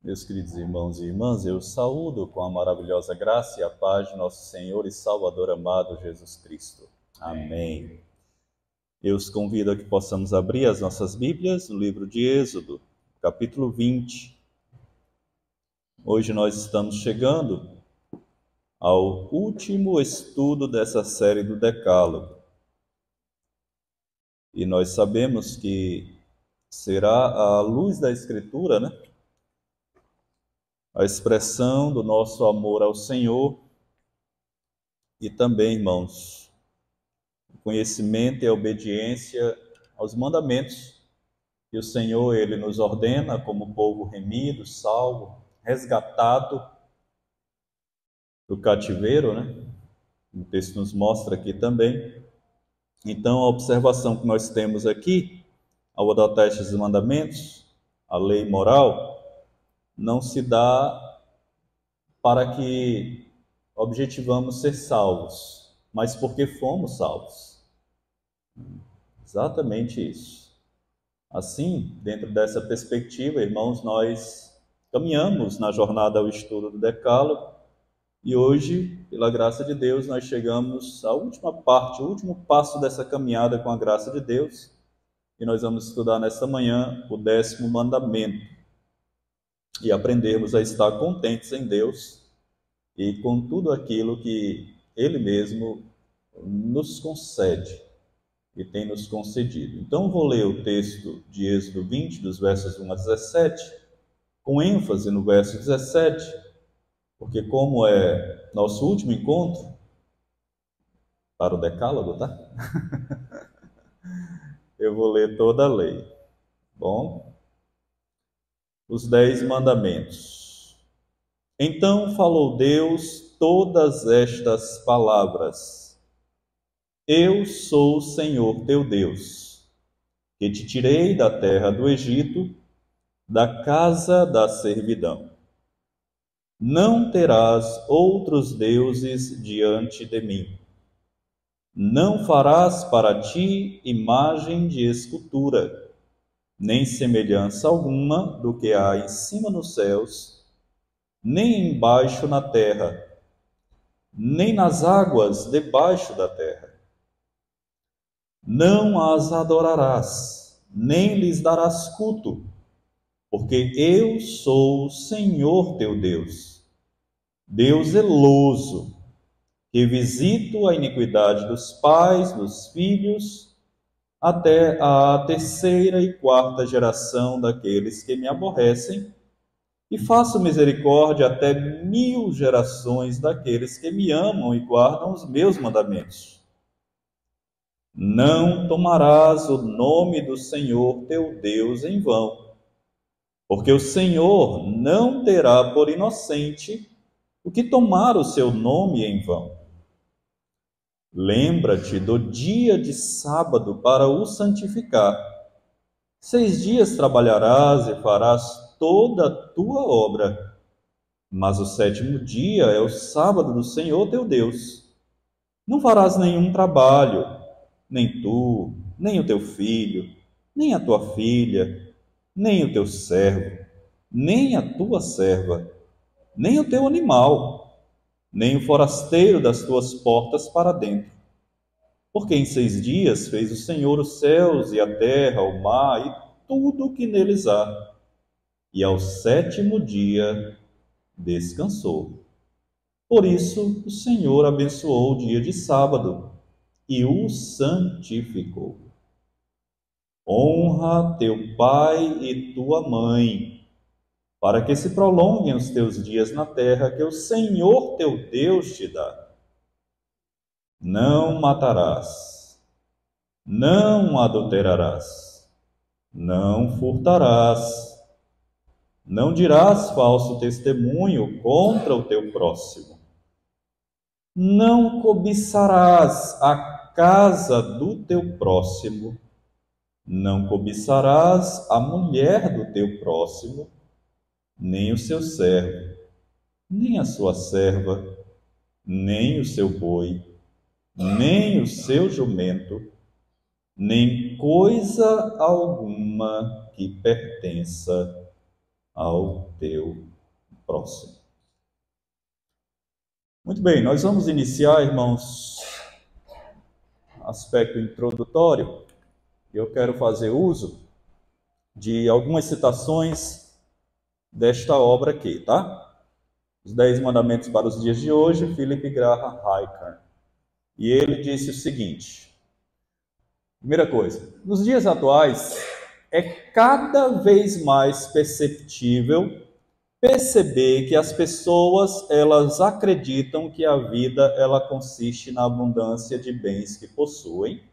Meus queridos irmãos e irmãs, eu saúdo com a maravilhosa graça e a paz de nosso Senhor e Salvador amado Jesus Cristo. Amém. Eu os convido a que possamos abrir as nossas Bíblias no livro de Êxodo, capítulo 20. Hoje nós estamos chegando ao último estudo dessa série do Decálogo. E nós sabemos que será à luz da Escritura, a expressão do nosso amor ao Senhor e também, irmãos, o conhecimento e a obediência aos mandamentos que o Senhor ele nos ordena como povo remido, salvo, resgatado do cativeiro, O texto nos mostra aqui também. Então, a observação que nós temos aqui, ao adotar estes mandamentos, a lei moral, não se dá para que objetivamos ser salvos, mas porque fomos salvos. Exatamente isso. Assim, dentro dessa perspectiva, irmãos, nós caminhamos na jornada ao estudo do Decálogo e hoje, pela graça de Deus, nós chegamos à última parte, o último passo dessa caminhada com a graça de Deus, e nós vamos estudar nesta manhã o 10º mandamento e aprendermos a estar contentes em Deus e com tudo aquilo que Ele mesmo nos concede e tem nos concedido. Então, vou ler o texto de Êxodo 20, dos versos 1 a 17, com ênfase no verso 17, porque como é nosso último encontro para o Decálogo, Eu vou ler toda a lei. Bom, os 10 mandamentos. Então falou Deus todas estas palavras: Eu sou o Senhor teu Deus, que te tirei da terra do Egito, da casa da servidão. Não terás outros deuses diante de mim. Não farás para ti imagem de escultura, nem semelhança alguma do que há em cima nos céus, nem embaixo na terra, nem nas águas debaixo da terra. Não as adorarás, nem lhes darás culto, porque eu sou o Senhor teu Deus, Deus zeloso, que visito a iniquidade dos pais, dos filhos, até a 3ª e 4ª geração daqueles que me aborrecem, e faço misericórdia até 1000 gerações daqueles que me amam e guardam os meus mandamentos. Não tomarás o nome do Senhor teu Deus em vão, porque o Senhor não terá por inocente o que tomar o seu nome em vão. Lembra-te do dia de sábado para o santificar. 6 dias trabalharás e farás toda a tua obra, mas o 7º dia é o sábado do Senhor teu Deus. Não farás nenhum trabalho, nem tu, nem o teu filho, nem a tua filha, nem o teu servo, nem a tua serva, nem o teu animal, nem o forasteiro das tuas portas para dentro. Porque em 6 dias fez o Senhor os céus e a terra, o mar e tudo o que neles há. E ao 7º dia descansou. Por isso o Senhor abençoou o dia de sábado e o santificou. Honra teu pai e tua mãe, para que se prolonguem os teus dias na terra que o Senhor teu Deus te dá. Não matarás, não adulterarás, não furtarás, não dirás falso testemunho contra o teu próximo, não cobiçarás a casa do teu próximo, não cobiçarás a mulher do teu próximo, nem o seu servo, nem a sua serva, nem o seu boi, nem o seu jumento, nem coisa alguma que pertença ao teu próximo. Muito bem, nós vamos iniciar, irmãos, aspecto introdutório. Eu quero fazer uso de algumas citações desta obra aqui, tá? Os 10 Mandamentos para os Dias de Hoje, Philip Graham Hiker. E ele disse o seguinte: primeira coisa, nos dias atuais é cada vez mais perceptível perceber que as pessoas, elas acreditam que a vida ela consiste na abundância de bens que possuem,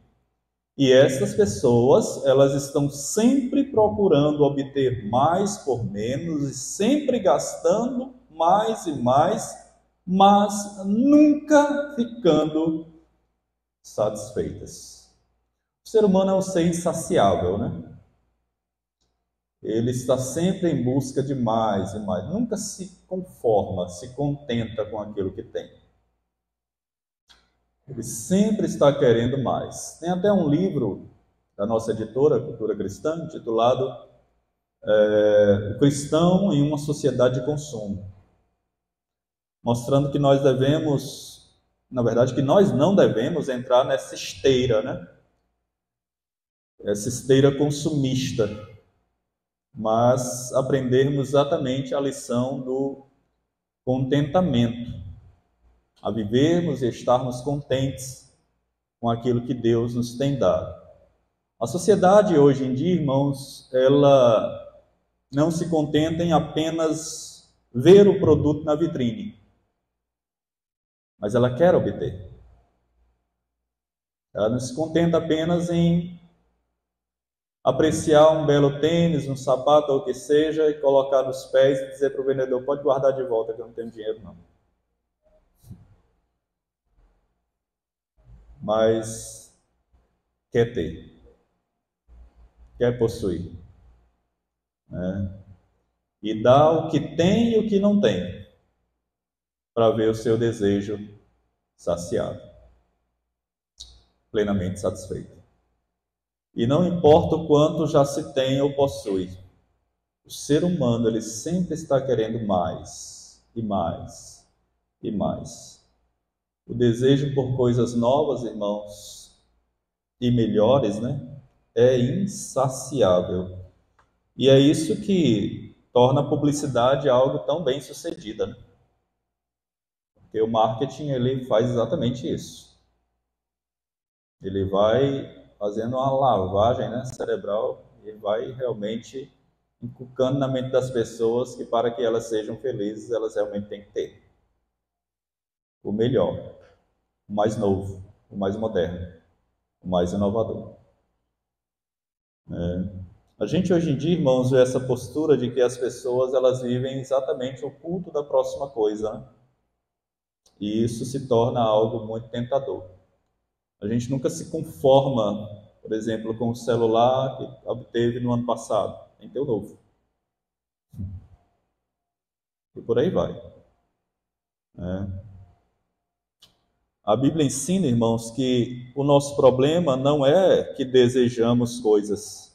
e essas pessoas, elas estão sempre procurando obter mais por menos e sempre gastando mais e mais, mas nunca ficando satisfeitas. O ser humano é um ser insaciável, né? Ele está sempre em busca de mais e mais, nunca se conforma, se contenta com aquilo que tem. Ele sempre está querendo mais. Tem até um livro da nossa editora, Cultura Cristã, intitulado O Cristão em uma Sociedade de Consumo, mostrando que nós devemos, na verdade, que nós não devemos entrar nessa esteira, né? Essa esteira consumista, mas aprendermos exatamente a lição do contentamento, a vivermos e estarmos contentes com aquilo que Deus nos tem dado. A sociedade hoje em dia, irmãos, ela não se contenta em apenas ver o produto na vitrine, mas ela quer obter. Ela não se contenta apenas em apreciar um belo tênis, um sapato ou o que seja, e colocar nos pés e dizer para o vendedor: pode guardar de volta que eu não tenho dinheiro não. Mas quer ter, quer possuir, né? E dá o que tem e o que não tem, para ver o seu desejo saciado, plenamente satisfeito. E não importa o quanto já se tem ou possui, o ser humano ele sempre está querendo mais e mais e mais. O desejo por coisas novas, irmãos, e melhores, né, é insaciável. E é isso que torna a publicidade algo tão bem sucedida, né? Porque o marketing ele faz exatamente isso. Ele vai fazendo uma lavagem, né, cerebral, e vai realmente inculcando na mente das pessoas que para que elas sejam felizes, elas realmente têm que ter o melhor, o mais novo, o mais moderno, o mais inovador. A gente hoje em dia, irmãos, vê essa postura de que as pessoas elas vivem exatamente o culto da próxima coisa, né? E isso se torna algo muito tentador. A gente nunca se conforma, por exemplo, com o celular que obteve no ano passado, tem que ter o novo. E por aí vai, né? A Bíblia ensina, irmãos, que o nosso problema não é que desejamos coisas,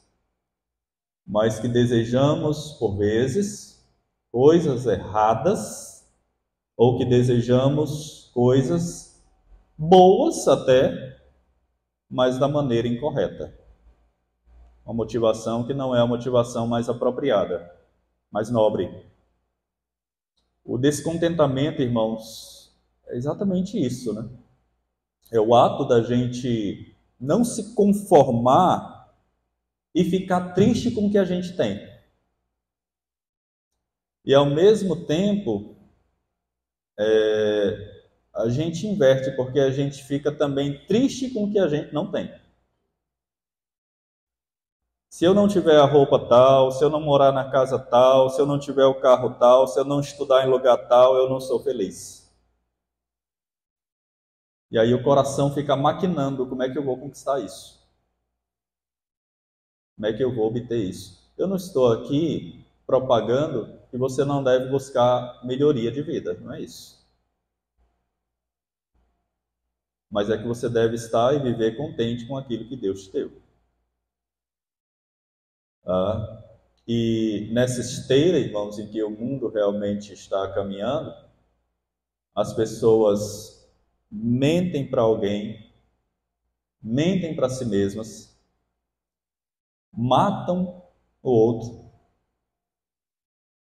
mas que desejamos, por vezes, coisas erradas, ou que desejamos coisas boas até, mas da maneira incorreta. Uma motivação que não é a motivação mais apropriada, mais nobre. O descontentamento, irmãos, é exatamente isso, né? É o ato da gente não se conformar e ficar triste com o que a gente tem. E ao mesmo tempo, a gente inverte, porque a gente fica também triste com o que a gente não tem. Se eu não tiver a roupa tal, se eu não morar na casa tal, se eu não tiver o carro tal, se eu não estudar em lugar tal, eu não sou feliz. E aí o coração fica maquinando como é que eu vou conquistar isso. Como é que eu vou obter isso? Eu não estou aqui propagando que você não deve buscar melhoria de vida, não é isso. Mas é que você deve estar e viver contente com aquilo que Deus te deu. E nessa esteira, irmãos, em que o mundo realmente está caminhando, as pessoas mentem para alguém, mentem para si mesmas, matam o outro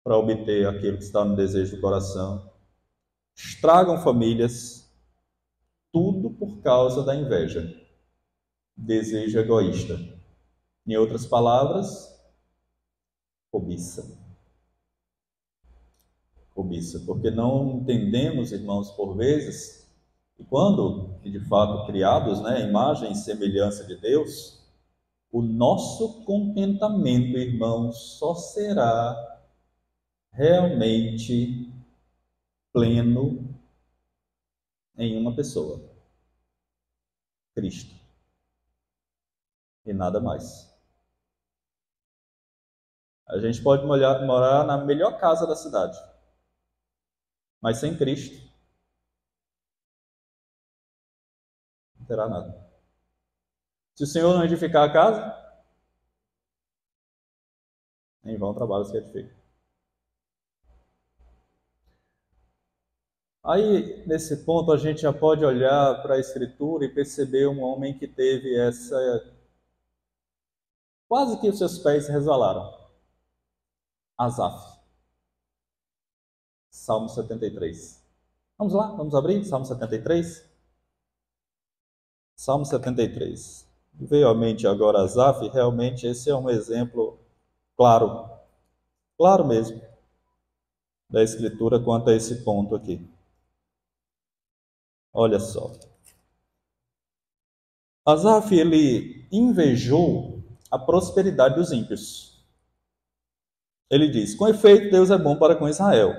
para obter aquilo que está no desejo do coração, estragam famílias, tudo por causa da inveja, desejo egoísta. Em outras palavras, cobiça. Cobiça, porque não entendemos, irmãos, por vezes, e quando, de fato, criados, né, imagem e semelhança de Deus, o nosso contentamento, irmãos, só será realmente pleno em uma pessoa, Cristo, e nada mais. A gente pode morar na melhor casa da cidade, mas sem Cristo não terá nada. Se o Senhor não edificar a casa, em vão trabalho se edifica. Aí, nesse ponto, a gente já pode olhar para a Escritura e perceber um homem que teve essa... Quase que os seus pés resvalaram. Asaf. Salmo 73. Vamos lá, vamos abrir? Salmo 73? Salmo 73. Veio à mente agora Asaf, realmente esse é um exemplo claro, claro mesmo, da Escritura quanto a esse ponto aqui. Olha só. Asaf, ele invejou a prosperidade dos ímpios. Ele diz: com efeito, Deus é bom para com Israel,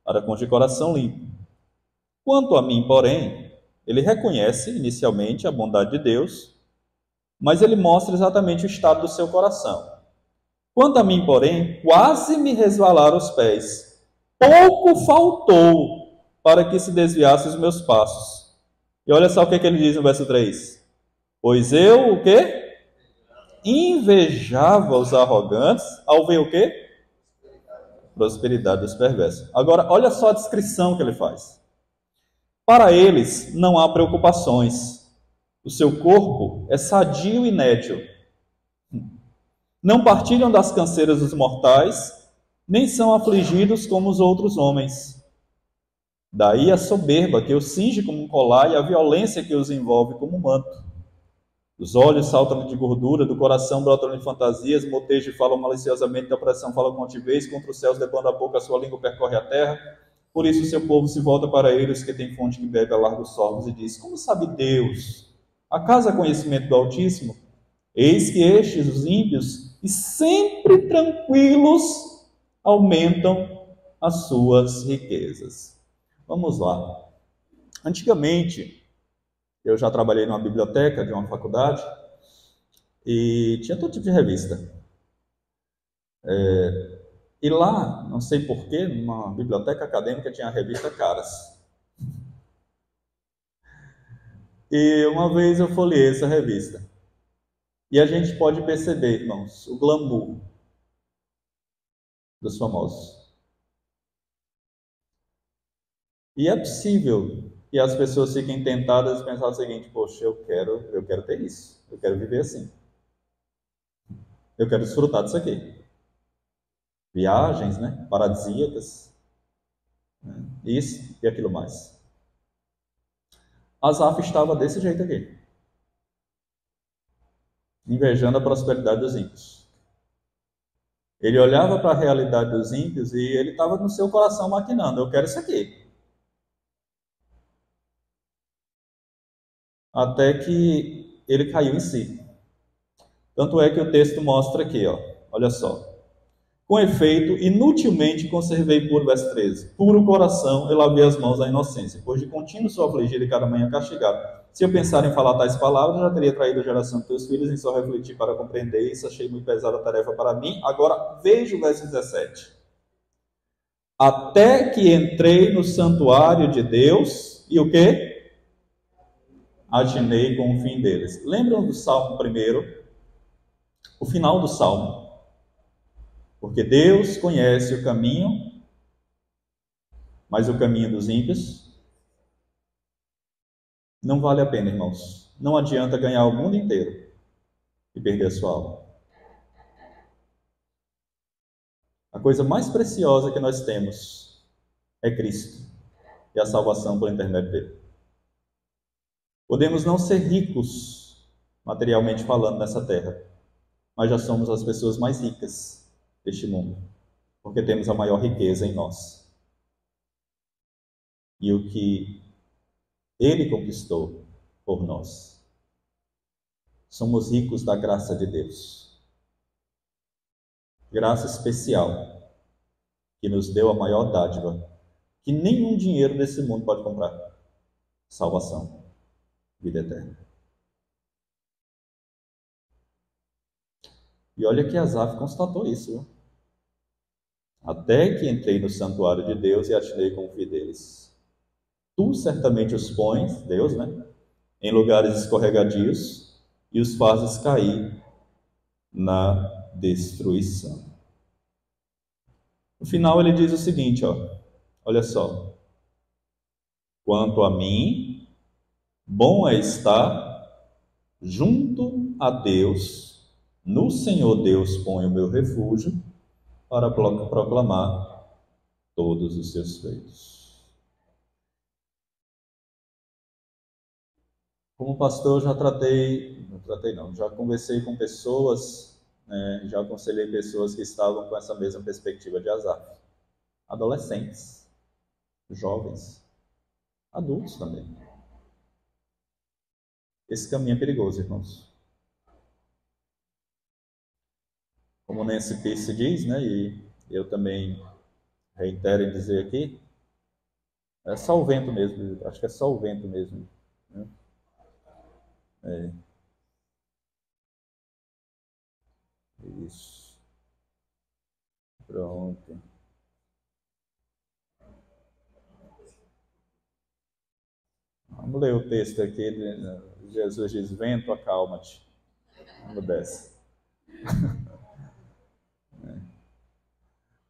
para com de coração limpo. Quanto a mim, porém, ele reconhece inicialmente a bondade de Deus, mas ele mostra exatamente o estado do seu coração. Quanto a mim, porém, quase me resvalaram os pés. Pouco faltou para que se desviasse os meus passos. E olha só o que ele diz no verso 3. Pois eu, o quê? Invejava os arrogantes ao ver o quê? Prosperidade dos perversos. Agora, olha só a descrição que ele faz. Para eles não há preocupações. O seu corpo é sadio e nédio. Não partilham das canseiras dos mortais, nem são afligidos como os outros homens. Daí a soberba que os cinge como um colar e a violência que os envolve como um manto. Dos olhos saltam de gordura, do coração brotam de fantasias, motejam e falam maliciosamente, da opressão falam com altivez, contra os céus debanda a boca, a sua língua percorre a terra. Por isso o seu povo se volta para eles, que tem fonte que bebe a largos sorvos, e diz: como sabe Deus? Acaso há conhecimento do Altíssimo? Eis que estes, os ímpios, e sempre tranquilos, aumentam as suas riquezas. Vamos lá. Antigamente, eu já trabalhei numa biblioteca de uma faculdade e tinha todo tipo de revista. E lá, não sei porquê, numa biblioteca acadêmica tinha a revista Caras. E uma vez eu folheei essa revista. E a gente pode perceber, irmãos, o glamour dos famosos. E é possível que as pessoas fiquem tentadas de pensar o seguinte: poxa, eu quero ter isso, eu quero viver assim, eu quero desfrutar disso aqui. Viagens, né, paradisíacas, né? Isso e aquilo mais. Asaf estava desse jeito aqui, invejando a prosperidade dos ímpios. Ele olhava para a realidade dos ímpios e ele estava no seu coração maquinando: eu quero isso aqui. Até que ele caiu em si. Tanto é que o texto mostra aqui, ó, olha só. Com efeito, inutilmente conservei puro, verso 13, puro coração e lavei as mãos à inocência, pois de contínuo sou afligido e cada manhã castigado. Se eu pensar em falar tais palavras, já teria traído a geração de teus filhos, em só refletir para compreender isso, achei muito pesada a tarefa para mim. Agora, veja o verso 17. Até que entrei no santuário de Deus, e o quê? Atinei com o fim deles. Lembram do Salmo 1? O final do Salmo. Porque Deus conhece o caminho, mas o caminho dos ímpios não vale a pena, irmãos. Não adianta ganhar o mundo inteiro e perder a sua alma. A coisa mais preciosa que nós temos é Cristo e a salvação por intermédio dele. Podemos não ser ricos, materialmente falando, nessa terra, mas já somos as pessoas mais ricas deste mundo, porque temos a maior riqueza em nós. E o que ele conquistou por nós. Somos ricos da graça de Deus. Graça especial, que nos deu a maior dádiva, que nenhum dinheiro desse mundo pode comprar. Salvação, vida eterna. E olha que Asaf constatou isso, viu? Até que entrei no santuário de Deus e atirei com o filho deles. Tu certamente os pões, Deus, né, em lugares escorregadios e os fazes cair na destruição. No final ele diz o seguinte, olha só. Quanto a mim, bom é estar junto a Deus, no Senhor Deus ponho o meu refúgio, para proclamar todos os seus feitos. Como pastor, já conversei com pessoas, né, já aconselhei pessoas que estavam com essa mesma perspectiva de Asaf. Adolescentes, jovens, adultos também. Esse caminho é perigoso, irmãos. Como Nancy Pierce diz, né, e eu também reitero em dizer aqui, é só o vento mesmo, acho que é só o vento mesmo, né? Isso. Pronto. Vamos ler o texto aqui. Jesus diz: vento, acalma-te. Vamos desce.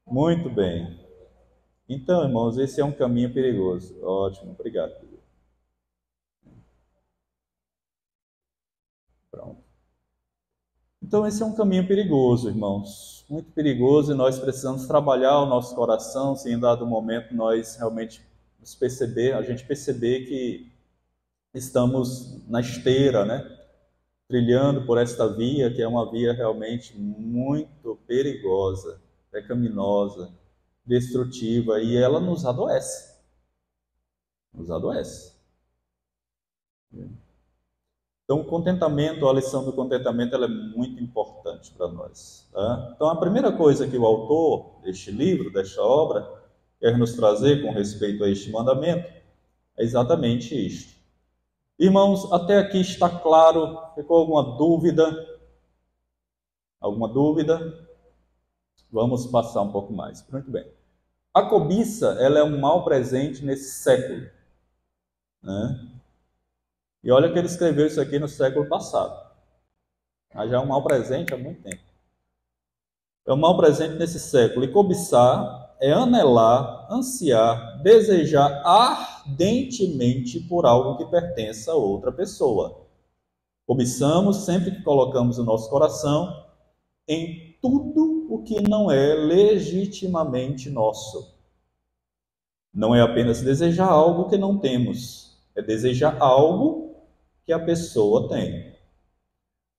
Muito bem. Então, irmãos, esse é um caminho perigoso. Ótimo, obrigado. Pronto. Então, esse é um caminho perigoso, irmãos. Muito perigoso, e nós precisamos trabalhar o nosso coração, se em dado momento nós realmente a gente perceber que estamos na esteira, né? Trilhando por esta via, que é uma via realmente muito perigosa, pecaminosa, destrutiva, e ela nos adoece. Nos adoece. Então, o contentamento, a lição do contentamento, ela é muito importante para nós. Tá? Então, a primeira coisa que o autor deste livro, desta obra, quer nos trazer com respeito a este mandamento, é exatamente isto. Irmãos, até aqui está claro? Ficou alguma dúvida? Alguma dúvida? Vamos passar um pouco mais. Muito bem. A cobiça, ela é um mal presente nesse século, né? E olha que ele escreveu isso aqui no século passado. Mas já é um mal presente há muito tempo. É um mal presente nesse século. E cobiçar é anelar, ansiar, desejar ardentemente por algo que pertença a outra pessoa. Cobiçamos sempre que colocamos o nosso coração em tudo o que não é legitimamente nosso. Não é apenas desejar algo que não temos, é desejar algo que a pessoa tem.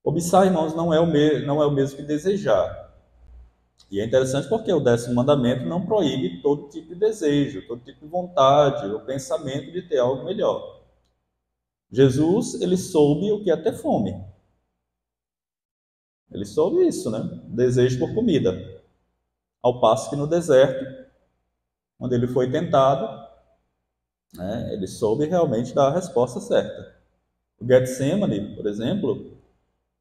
Cobiçar, irmãos, não é o mesmo que desejar. E é interessante porque o 10º mandamento não proíbe todo tipo de desejo, todo tipo de vontade ou pensamento de ter algo melhor. Jesus, ele soube o que é ter fome. Ele soube isso, né? Desejo por comida. Ao passo que no deserto, quando ele foi tentado, né, ele soube realmente dar a resposta certa. O Getsemane, por exemplo,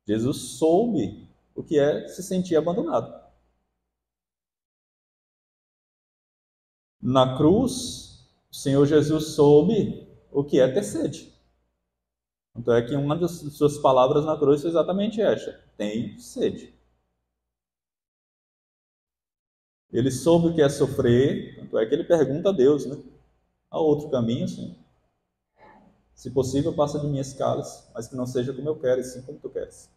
Jesus soube o que é se sentir abandonado. Na cruz, o Senhor Jesus soube o que é ter sede. Então é que uma das suas palavras na cruz foi exatamente esta: tem sede. Ele soube o que é sofrer, tanto é que ele pergunta a Deus, né? Há outro caminho, sim. Se possível, passa de mim esse cálice, mas que não seja como eu quero, e sim como tu queres.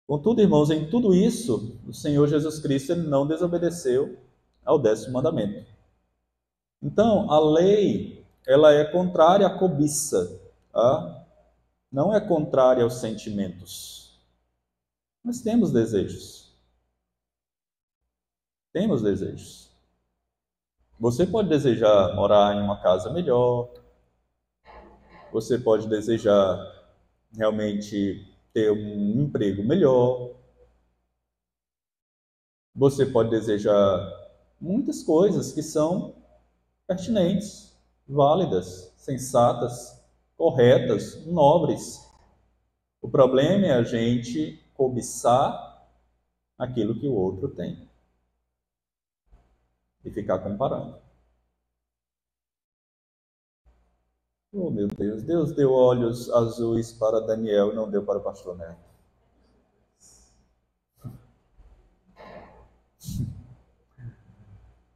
Contudo, irmãos, em tudo isso, o Senhor Jesus Cristo ele não desobedeceu ao 10º mandamento. Então, a lei, ela é contrária à cobiça, tá? Não é contrária aos sentimentos. Mas temos desejos. Temos desejos. Você pode desejar morar em uma casa melhor, você pode desejar realmente ter um emprego melhor, você pode desejar muitas coisas que são pertinentes, válidas, sensatas, corretas, nobres. O problema é a gente cobiçar aquilo que o outro tem e ficar comparando. Oh, meu Deus, Deus deu olhos azuis para Daniel e não deu para o pastor Neto.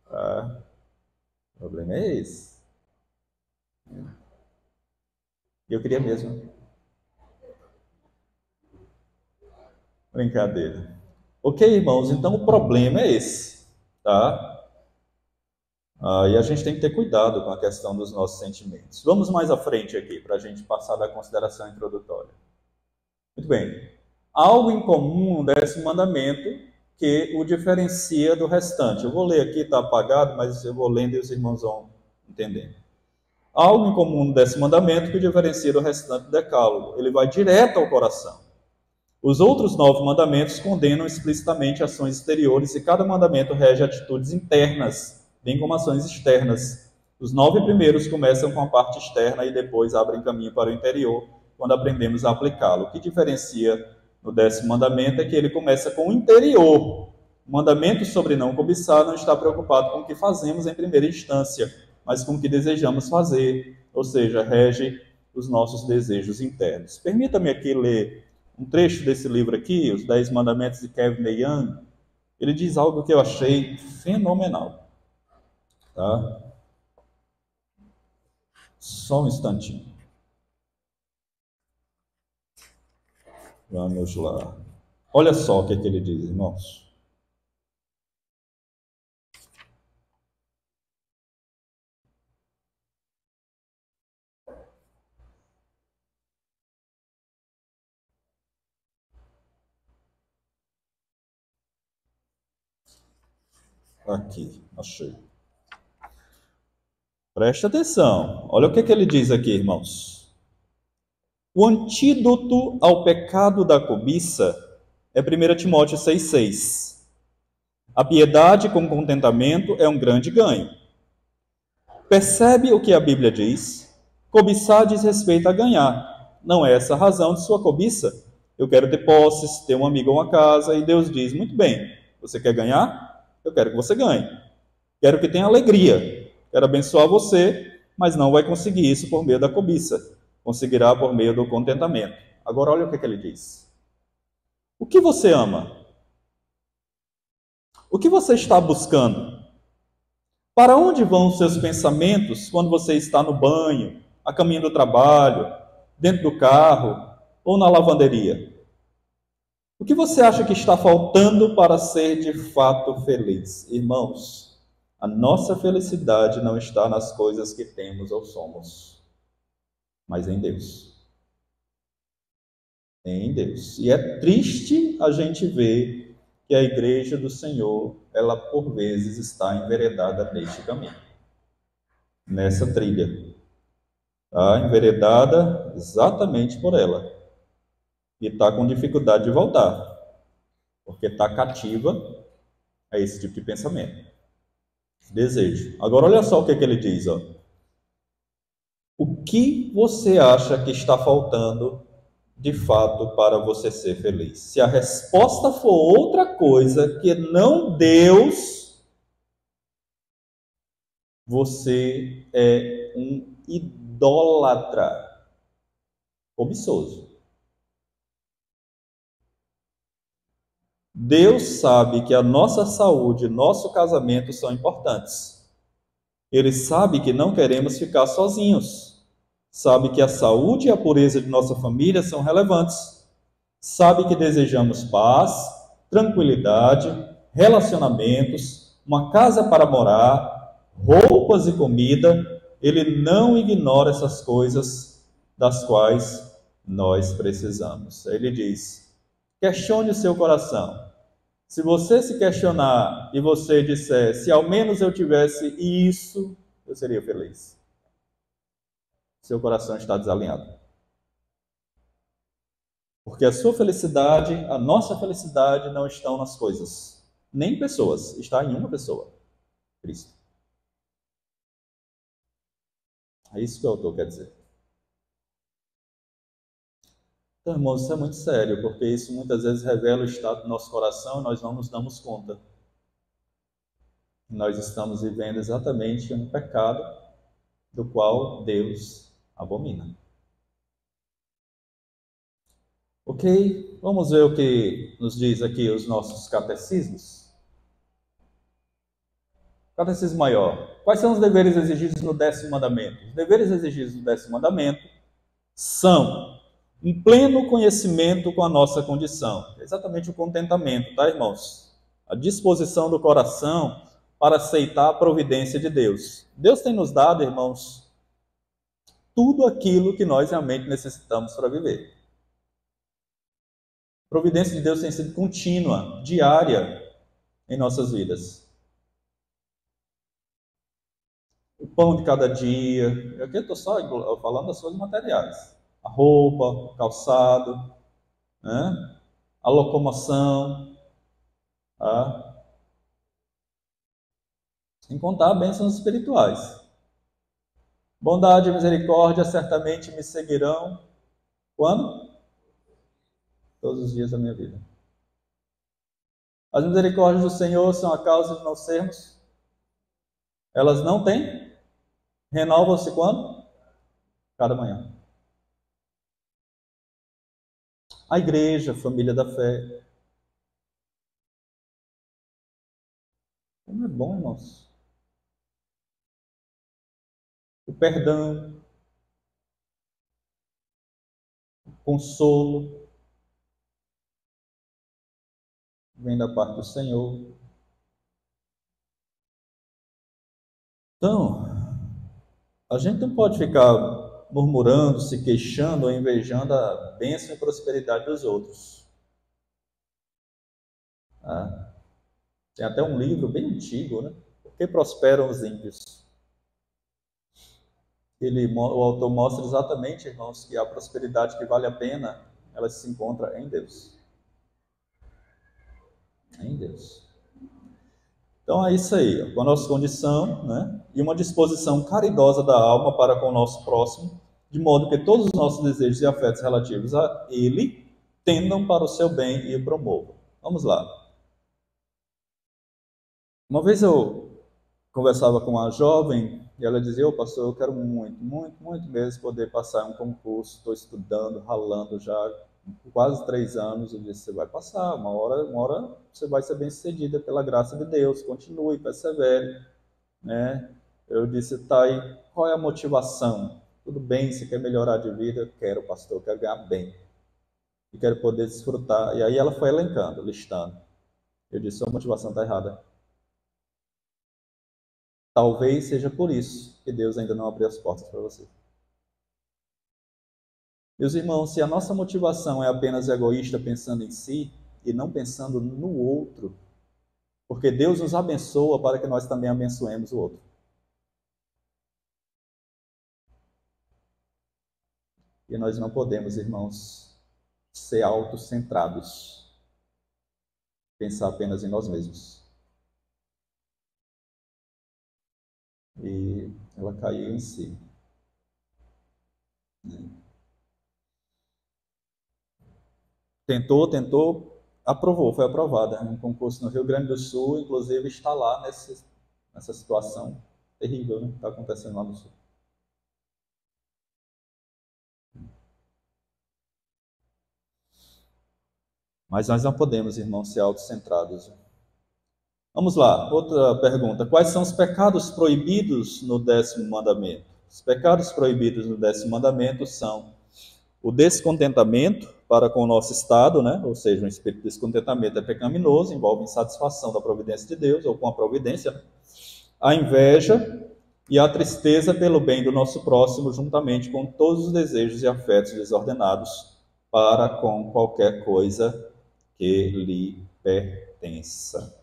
O problema é esse. Eu queria mesmo. Brincadeira. Ok, irmãos, então o problema é esse, tá? E a gente tem que ter cuidado com a questão dos nossos sentimentos. Vamos mais à frente aqui, para a gente passar da consideração introdutória. Muito bem. Algo em comum no 10º mandamento que o diferencia do restante. Eu vou ler aqui, está apagado, mas eu vou lendo e os irmãos vão entendendo. Algo em comum no 10º mandamento que o diferencia do restante do decálogo. Ele vai direto ao coração. Os outros 9 mandamentos condenam explicitamente ações exteriores e cada mandamento rege atitudes internas, bem como ações externas. Os 9 primeiros começam com a parte externa e depois abrem caminho para o interior, quando aprendemos a aplicá-lo. O que diferencia no 10º mandamento é que ele começa com o interior. O mandamento sobre não cobiçar não está preocupado com o que fazemos em primeira instância, mas com o que desejamos fazer, ou seja, rege os nossos desejos internos. Permita-me aqui ler um trecho desse livro aqui, Os 10 Mandamentos de Kevin DeYoung. Ele diz algo que eu achei fenomenal. Tá? Só um instantinho. Vamos lá. Olha só o que ele diz, irmãos. Aqui, achei. Presta atenção. Olha o que ele diz aqui, irmãos. O antídoto ao pecado da cobiça é 1 Timóteo 6,6. A piedade com contentamento é um grande ganho. Percebe o que a Bíblia diz? Cobiçar diz respeito a ganhar. Não é essa a razão de sua cobiça? Eu quero ter posses, ter um amigo ou uma casa, e Deus diz, muito bem, você quer ganhar? Eu quero que você ganhe. Quero que tenha alegria. Quero abençoar você, mas não vai conseguir isso por meio da cobiça. Conseguirá por meio do contentamento. Agora olha o que ele diz. O que você ama? O que você está buscando? Para onde vão os seus pensamentos quando você está no banho, a caminho do trabalho, dentro do carro ou na lavanderia? O que você acha que está faltando para ser de fato feliz? Irmãos, a nossa felicidade não está nas coisas que temos ou somos, mas em Deus. Em Deus. E é triste a gente ver que a igreja do Senhor, ela por vezes está enveredada neste caminho, nessa trilha. Está enveredada exatamente por ela. E está com dificuldade de voltar, porque está cativa a esse tipo de pensamento, desejo. Agora olha só o que ele diz. Ó. O que você acha que está faltando de fato para você ser feliz? Se a resposta for outra coisa que não Deus, você é um idólatra, cobiçoso. Deus sabe que a nossa saúde e nosso casamento são importantes. Ele sabe que não queremos ficar sozinhos. Sabe que a saúde e a pureza de nossa família são relevantes. Sabe que desejamos paz, tranquilidade, relacionamentos, uma casa para morar, roupas e comida. Ele não ignora essas coisas das quais nós precisamos. Ele diz: questione o seu coração. Se você se questionar e você disser, se ao menos eu tivesse isso, eu seria feliz. Seu coração está desalinhado. Porque a sua felicidade, a nossa felicidade não estão nas coisas, nem pessoas, está em uma pessoa, Cristo. É isso que o autor quer dizer. Então, irmãos, isso é muito sério, porque isso muitas vezes revela o estado do nosso coração e nós não nos damos conta. Nós estamos vivendo exatamente um pecado do qual Deus abomina. Ok? Vamos ver o que nos diz aqui os nossos catecismos. Catecismo maior. Quais são os deveres exigidos no 10º mandamento? Os deveres exigidos no 10º mandamento são um pleno conhecimento com a nossa condição. É exatamente o contentamento, tá, irmãos? A disposição do coração para aceitar a providência de Deus. Deus tem nos dado, irmãos, tudo aquilo que nós realmente necessitamos para viver. A providência de Deus tem sido contínua, diária em nossas vidas. O pão de cada dia, aqui eu estou só falando das coisas materiais. A roupa, o calçado, né? A locomoção, tá? Sem contar bênçãos espirituais. Bondade e misericórdia certamente me seguirão. Quando? Todos os dias da minha vida. As misericórdias do Senhor são a causa de não sermos. Elas não têm? Renovam-se quando? Cada manhã. A igreja, a família da fé. Como é bom, irmãos. O perdão, o consolo, vem da parte do Senhor. Então, a gente não pode ficar murmurando, se queixando ou invejando a bênção e prosperidade dos outros. Tá? Tem até um livro bem antigo, né? Por que prosperam os ímpios? O autor mostra exatamente, irmãos, que a prosperidade que vale a pena, ela se encontra em Deus. Em Deus. Então é isso aí, com a nossa condição, né? E uma disposição caridosa da alma para com o nosso próximo, de modo que todos os nossos desejos e afetos relativos a Ele tendam para o seu bem e o promovam. Vamos lá. Uma vez eu conversava com uma jovem e ela dizia: "Ô pastor, eu quero muito mesmo poder passar em um concurso, estou estudando, ralando já por quase 3 anos." Eu disse: "Você vai passar, uma hora você vai ser bem-sucedida pela graça de Deus, continue, persevere." Né? Eu disse: "Tá aí, qual é a motivação? Tudo bem, você quer melhorar de vida?" "Eu quero, pastor, eu quero ganhar bem e quero poder desfrutar." E aí ela foi elencando, listando. Eu disse: "Sua motivação está errada. Talvez seja por isso que Deus ainda não abriu as portas para você." Meus irmãos, se a nossa motivação é apenas egoísta, pensando em si e não pensando no outro, porque Deus nos abençoa para que nós também abençoemos o outro. E nós não podemos, irmãos, ser autocentrados, pensar apenas em nós mesmos. E ela caiu em si. Tentou, aprovou, foi aprovada. Um concurso no Rio Grande do Sul, inclusive está lá nessa situação terrível, né, que está acontecendo lá no Sul. Mas nós não podemos, irmãos, ser autocentrados. Vamos lá, outra pergunta. Quais são os pecados proibidos no 10º mandamento? Os pecados proibidos no 10º mandamento são o descontentamento para com o nosso estado, né? Ou seja, um espírito de descontentamento é pecaminoso, envolve insatisfação da providência de Deus, ou com a providência, né? A inveja e a tristeza pelo bem do nosso próximo, juntamente com todos os desejos e afetos desordenados para com qualquer coisa que lhe pertença.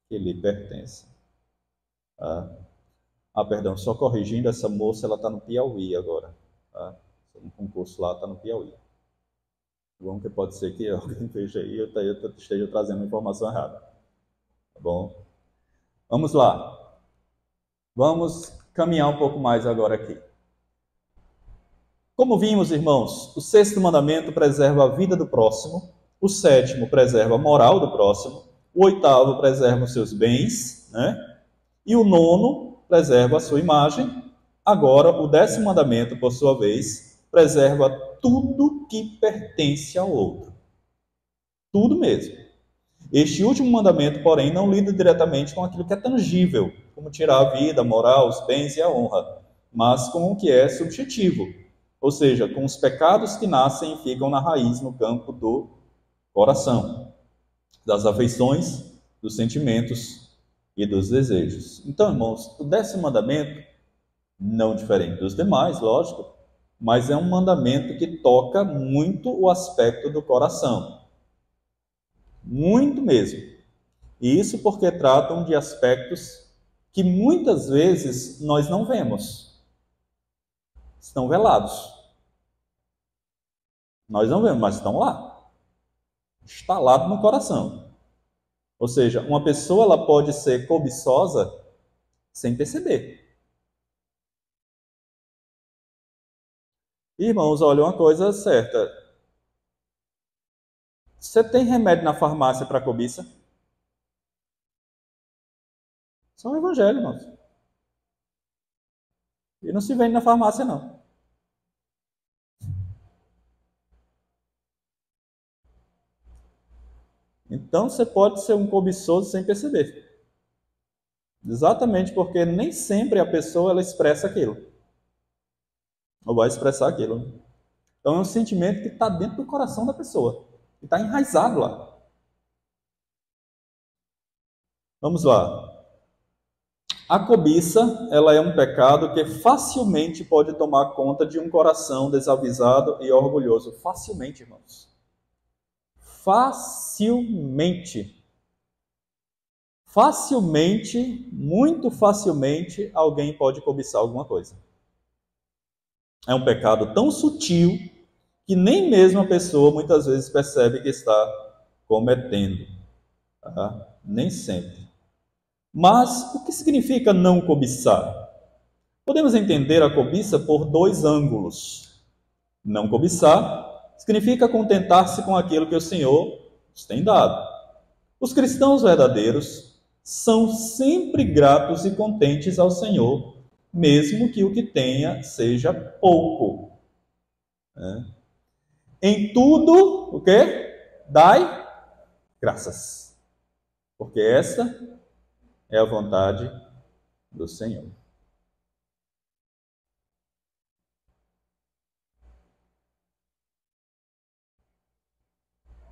Que lhe pertença. Perdão, só corrigindo, essa moça, ela está no Piauí agora. Tá? Um concurso lá está no Piauí. Bom, que pode ser que alguém veja aí eu esteja trazendo uma informação errada. Tá bom? Vamos lá. Vamos caminhar um pouco mais agora aqui. Como vimos, irmãos, o 6º mandamento preserva a vida do próximo, o 7º preserva a moral do próximo, o 8º preserva os seus bens, né? E o 9º preserva a sua imagem. Agora, o 10º mandamento, por sua vez, preserva tudo que pertence ao outro. Tudo mesmo. Este último mandamento, porém, não lida diretamente com aquilo que é tangível, como tirar a vida, a moral, os bens e a honra, mas com o que é subjetivo, ou seja, com os pecados que nascem e ficam na raiz, no campo do coração, das afeições, dos sentimentos e dos desejos. Então, irmãos, o 10º mandamento, não diferente dos demais, lógico, mas é um mandamento que toca muito o aspecto do coração. Muito mesmo. E isso porque tratam de aspectos que muitas vezes nós não vemos. Estão velados. Nós não vemos, mas estão lá. Instalado no coração. Ou seja, uma pessoa ela pode ser cobiçosa sem perceber. Irmãos, olha, uma coisa certa. Você tem remédio na farmácia para cobiça? Só o evangelho, irmãos. E não se vende na farmácia, não. Então, você pode ser um cobiçoso sem perceber. Exatamente porque nem sempre a pessoa ela expressa aquilo. Ou vai expressar aquilo. Então, é um sentimento que está dentro do coração da pessoa. E está enraizado lá. Vamos lá. A cobiça, ela é um pecado que facilmente pode tomar conta de um coração desavisado e orgulhoso. Facilmente, irmãos. Facilmente. Facilmente, muito facilmente, alguém pode cobiçar alguma coisa. É um pecado tão sutil que nem mesmo a pessoa muitas vezes percebe que está cometendo. Tá? Nem sempre. Mas o que significa não cobiçar? Podemos entender a cobiça por 2 ângulos. Não cobiçar significa contentar-se com aquilo que o Senhor nos tem dado. Os cristãos verdadeiros são sempre gratos e contentes ao Senhor, mesmo que o que tenha seja pouco. Em tudo, o quê? Dai graças. Porque essa é a vontade do Senhor.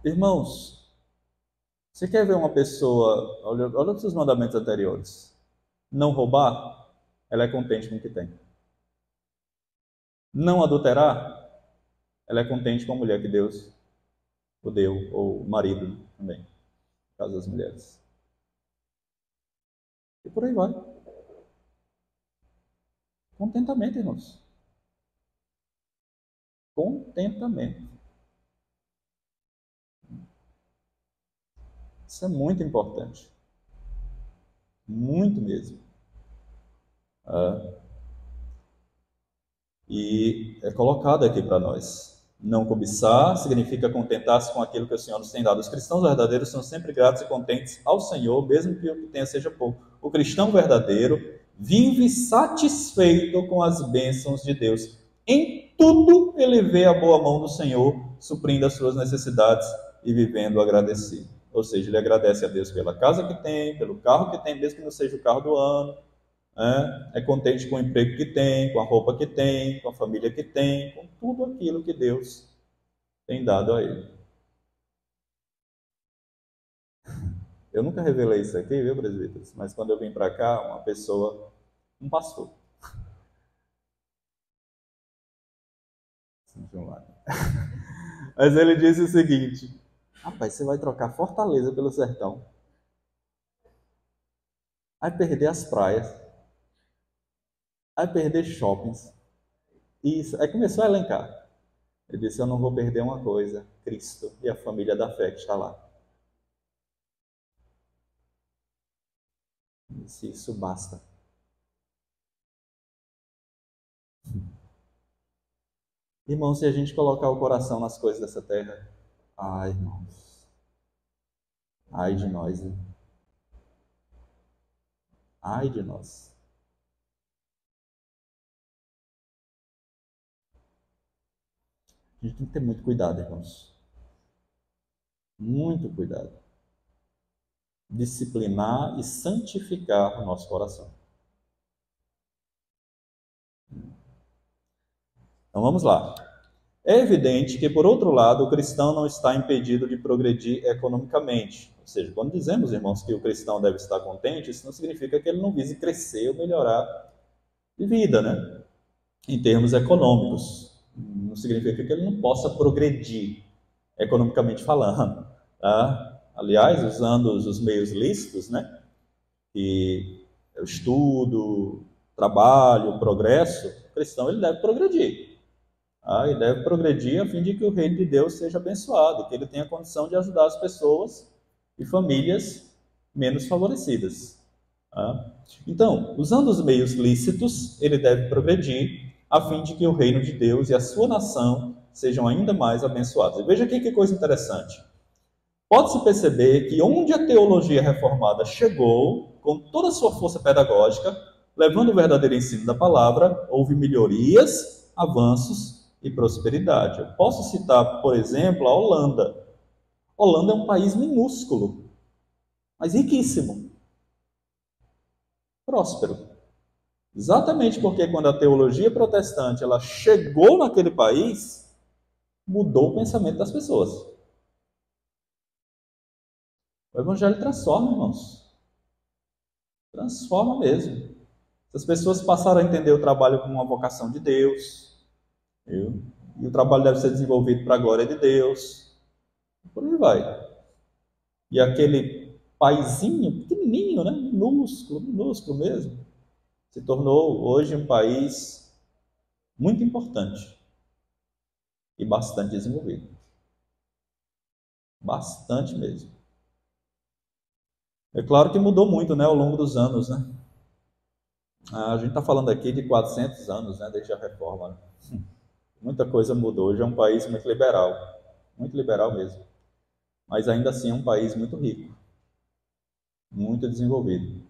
Irmãos, você quer ver uma pessoa, olha os seus mandamentos anteriores, não roubar, ela é contente com o que tem. Não adulterar, ela é contente com a mulher que Deus o deu, ou o marido também, no caso das mulheres. E por aí vai. Contentamento, irmãos. Contentamento. Isso é muito importante. Muito mesmo. E é colocado aqui para nós. Não cobiçar significa contentar-se com aquilo que o Senhor nos tem dado. Os cristãos verdadeiros são sempre gratos e contentes ao Senhor, mesmo que o que tenha seja pouco. O cristão verdadeiro vive satisfeito com as bênçãos de Deus. Em tudo ele vê a boa mão do Senhor suprindo as suas necessidades e vivendo agradecido. Ou seja, ele agradece a Deus pela casa que tem, pelo carro que tem, mesmo que não seja o carro do ano, né? É contente com o emprego que tem, com a roupa que tem, com a família que tem, com tudo aquilo que Deus tem dado a ele. Eu nunca revelei isso aqui, viu, presbíteros? Mas quando eu vim para cá, uma pessoa, um pastor, mas ele disse o seguinte: rapaz, você vai trocar Fortaleza pelo sertão, vai perder as praias, vai perder shoppings. Isso. Aí começou a elencar. Ele disse: eu não vou perder uma coisa, Cristo e a família da fé que está lá. Eu disse: isso basta. Irmão, se a gente colocar o coração nas coisas dessa terra, ai, irmãos, ai de nós, hein? Ai de nós. A gente tem que ter muito cuidado, irmãos. Muito cuidado. Disciplinar e santificar o nosso coração. Então vamos lá. É evidente que, por outro lado, o cristão não está impedido de progredir economicamente. Ou seja, quando dizemos, irmãos, que o cristão deve estar contente, isso não significa que ele não vise crescer ou melhorar de vida, né? Em termos econômicos. Não significa que ele não possa progredir, economicamente falando. Tá? Aliás, usando os meios lícitos, né? E o estudo, trabalho, o progresso, o cristão ele deve progredir. E deve progredir a fim de que o reino de Deus seja abençoado, que ele tenha condição de ajudar as pessoas e famílias menos favorecidas. Então, usando os meios lícitos, ele deve progredir a fim de que o reino de Deus e a sua nação sejam ainda mais abençoados. E veja aqui que coisa interessante. Pode-se perceber que onde a teologia reformada chegou, com toda a sua força pedagógica, levando o verdadeiro ensino da palavra, houve melhorias, avanços e prosperidade. Eu posso citar, por exemplo, a Holanda. A Holanda é um país minúsculo, mas riquíssimo, próspero. Exatamente porque quando a teologia protestante ela chegou naquele país, mudou o pensamento das pessoas. O evangelho transforma, irmãos. Transforma mesmo. As pessoas passaram a entender o trabalho como uma vocação de Deus, viu? E o trabalho deve ser desenvolvido para a glória de Deus. Por aí vai. E aquele paizinho, pequenininho, né? Minúsculo, minúsculo mesmo, se tornou hoje um país muito importante e bastante desenvolvido. Bastante mesmo. É claro que mudou muito, né, ao longo dos anos, né? A gente está falando aqui de 400 anos, né, desde a reforma. Muita coisa mudou. Hoje é um país muito liberal mesmo. Mas ainda assim é um país muito rico, muito desenvolvido.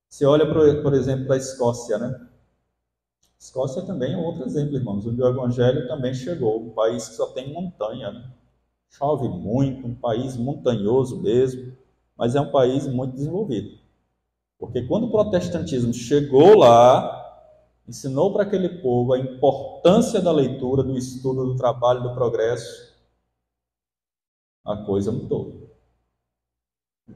Você olha, por exemplo, para a Escócia, né? A Escócia também é outro exemplo, irmãos, onde o evangelho também chegou. Um país que só tem montanha, né? Chove muito, um país montanhoso mesmo, mas é um país muito desenvolvido. Porque quando o protestantismo chegou lá, ensinou para aquele povo a importância da leitura, do estudo, do trabalho, do progresso, a coisa mudou.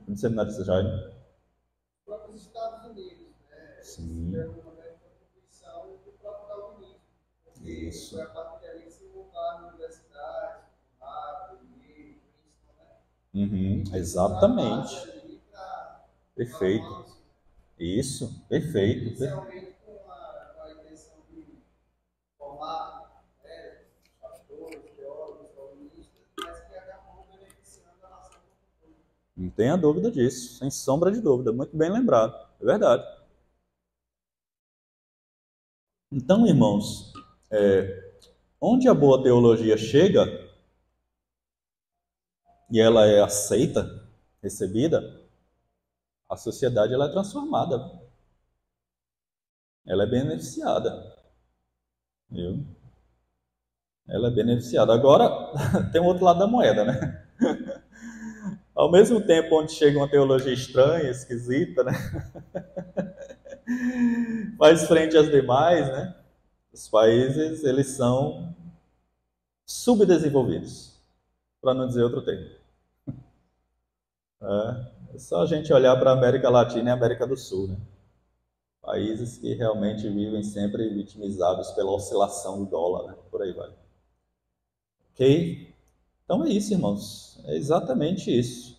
No seminário de Jaime. Os próprios Estados Unidos, né? Sim. Tiveram uma grande contribuição do próprio calvinismo. Isso. Foi a partir dali que se montaram universidades, Harvard, Yale, Princeton, né? Exatamente. Perfeito. Isso, perfeito. Inicialmente com a intenção de formar pastores, teólogos, calvinistas, mas que acabou beneficiando a nação como um todo. Não tenha dúvida disso, sem sombra de dúvida. Muito bem lembrado. É verdade. Então, irmãos, onde a boa teologia chega e ela é aceita, recebida, a sociedade ela é transformada. Ela é beneficiada. Viu? Ela é beneficiada. Agora, tem um outro lado da moeda, né? Ao mesmo tempo onde chega uma teologia estranha, esquisita, né? Mas frente às demais, né? Os países, eles são subdesenvolvidos, para não dizer outro termo. É só a gente olhar para a América Latina e a América do Sul, né? Países que realmente vivem sempre vitimizados pela oscilação do dólar, né? Por aí vai. Ok? Então é isso, irmãos. É exatamente isso.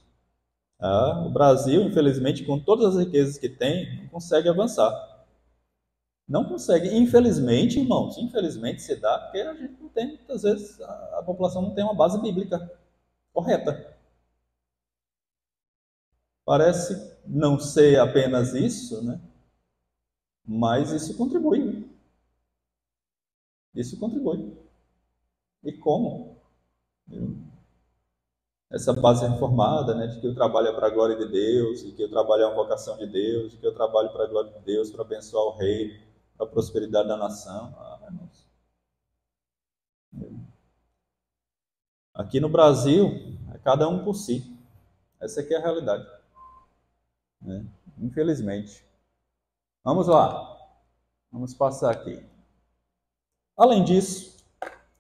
O Brasil, infelizmente, com todas as riquezas que tem, não consegue avançar. Não consegue. Infelizmente, irmãos, infelizmente se dá porque a gente não tem, muitas vezes, a população não tem uma base bíblica correta. Parece não ser apenas isso, né? Mas isso contribui. Isso contribui. E como? Essa base reformada, né, de que o trabalho é para a glória de Deus, e que o trabalho é uma vocação de Deus, e que eu trabalho para a glória de Deus, para abençoar o reino, para a prosperidade da nação. Irmãos. Aqui no Brasil, é cada um por si. Essa aqui é a realidade, né? Infelizmente. Vamos lá. Vamos passar aqui. Além disso,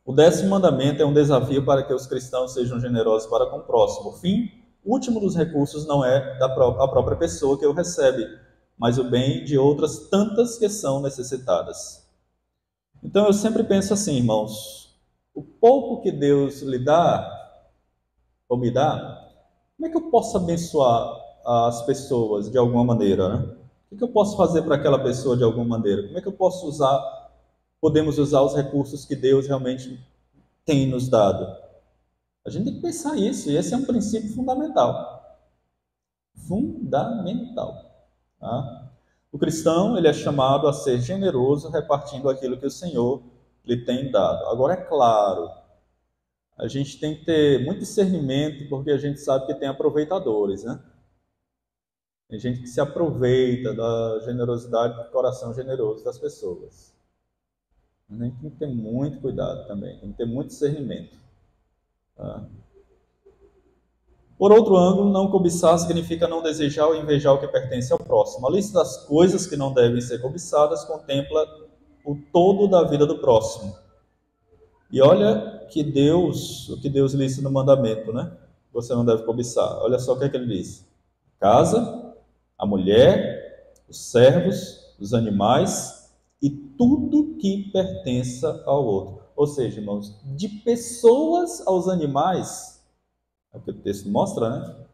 o 10º mandamento é um desafio para que os cristãos sejam generosos para com o próximo. O fim último dos recursos não é a própria pessoa que o recebe, mas o bem de outras tantas que são necessitadas. Então eu sempre penso assim, irmãos, o pouco que Deus lhe dá, ou me dá, como é que eu posso abençoar as pessoas de alguma maneira, né? O que eu posso fazer para aquela pessoa de alguma maneira? Como é que eu posso podemos usar os recursos que Deus realmente tem nos dado? A gente tem que pensar isso, e esse é um princípio fundamental. Fundamental. Tá? O cristão, ele é chamado a ser generoso, repartindo aquilo que o Senhor lhe tem dado. Agora, é claro, a gente tem que ter muito discernimento, porque a gente sabe que tem aproveitadores, né? Tem gente que se aproveita da generosidade, do coração generoso das pessoas. A gente tem que ter muito cuidado também, tem que ter muito discernimento. Tá? Por outro ângulo, não cobiçar significa não desejar ou invejar o que pertence ao próximo. A lista das coisas que não devem ser cobiçadas contempla o todo da vida do próximo. E olha que o que Deus lista no mandamento, né? Você não deve cobiçar. Olha só o que é que ele diz: a casa, a mulher, os servos, os animais e tudo que pertença ao outro. Ou seja, irmãos, de pessoas aos animais, é o que o texto mostra, né?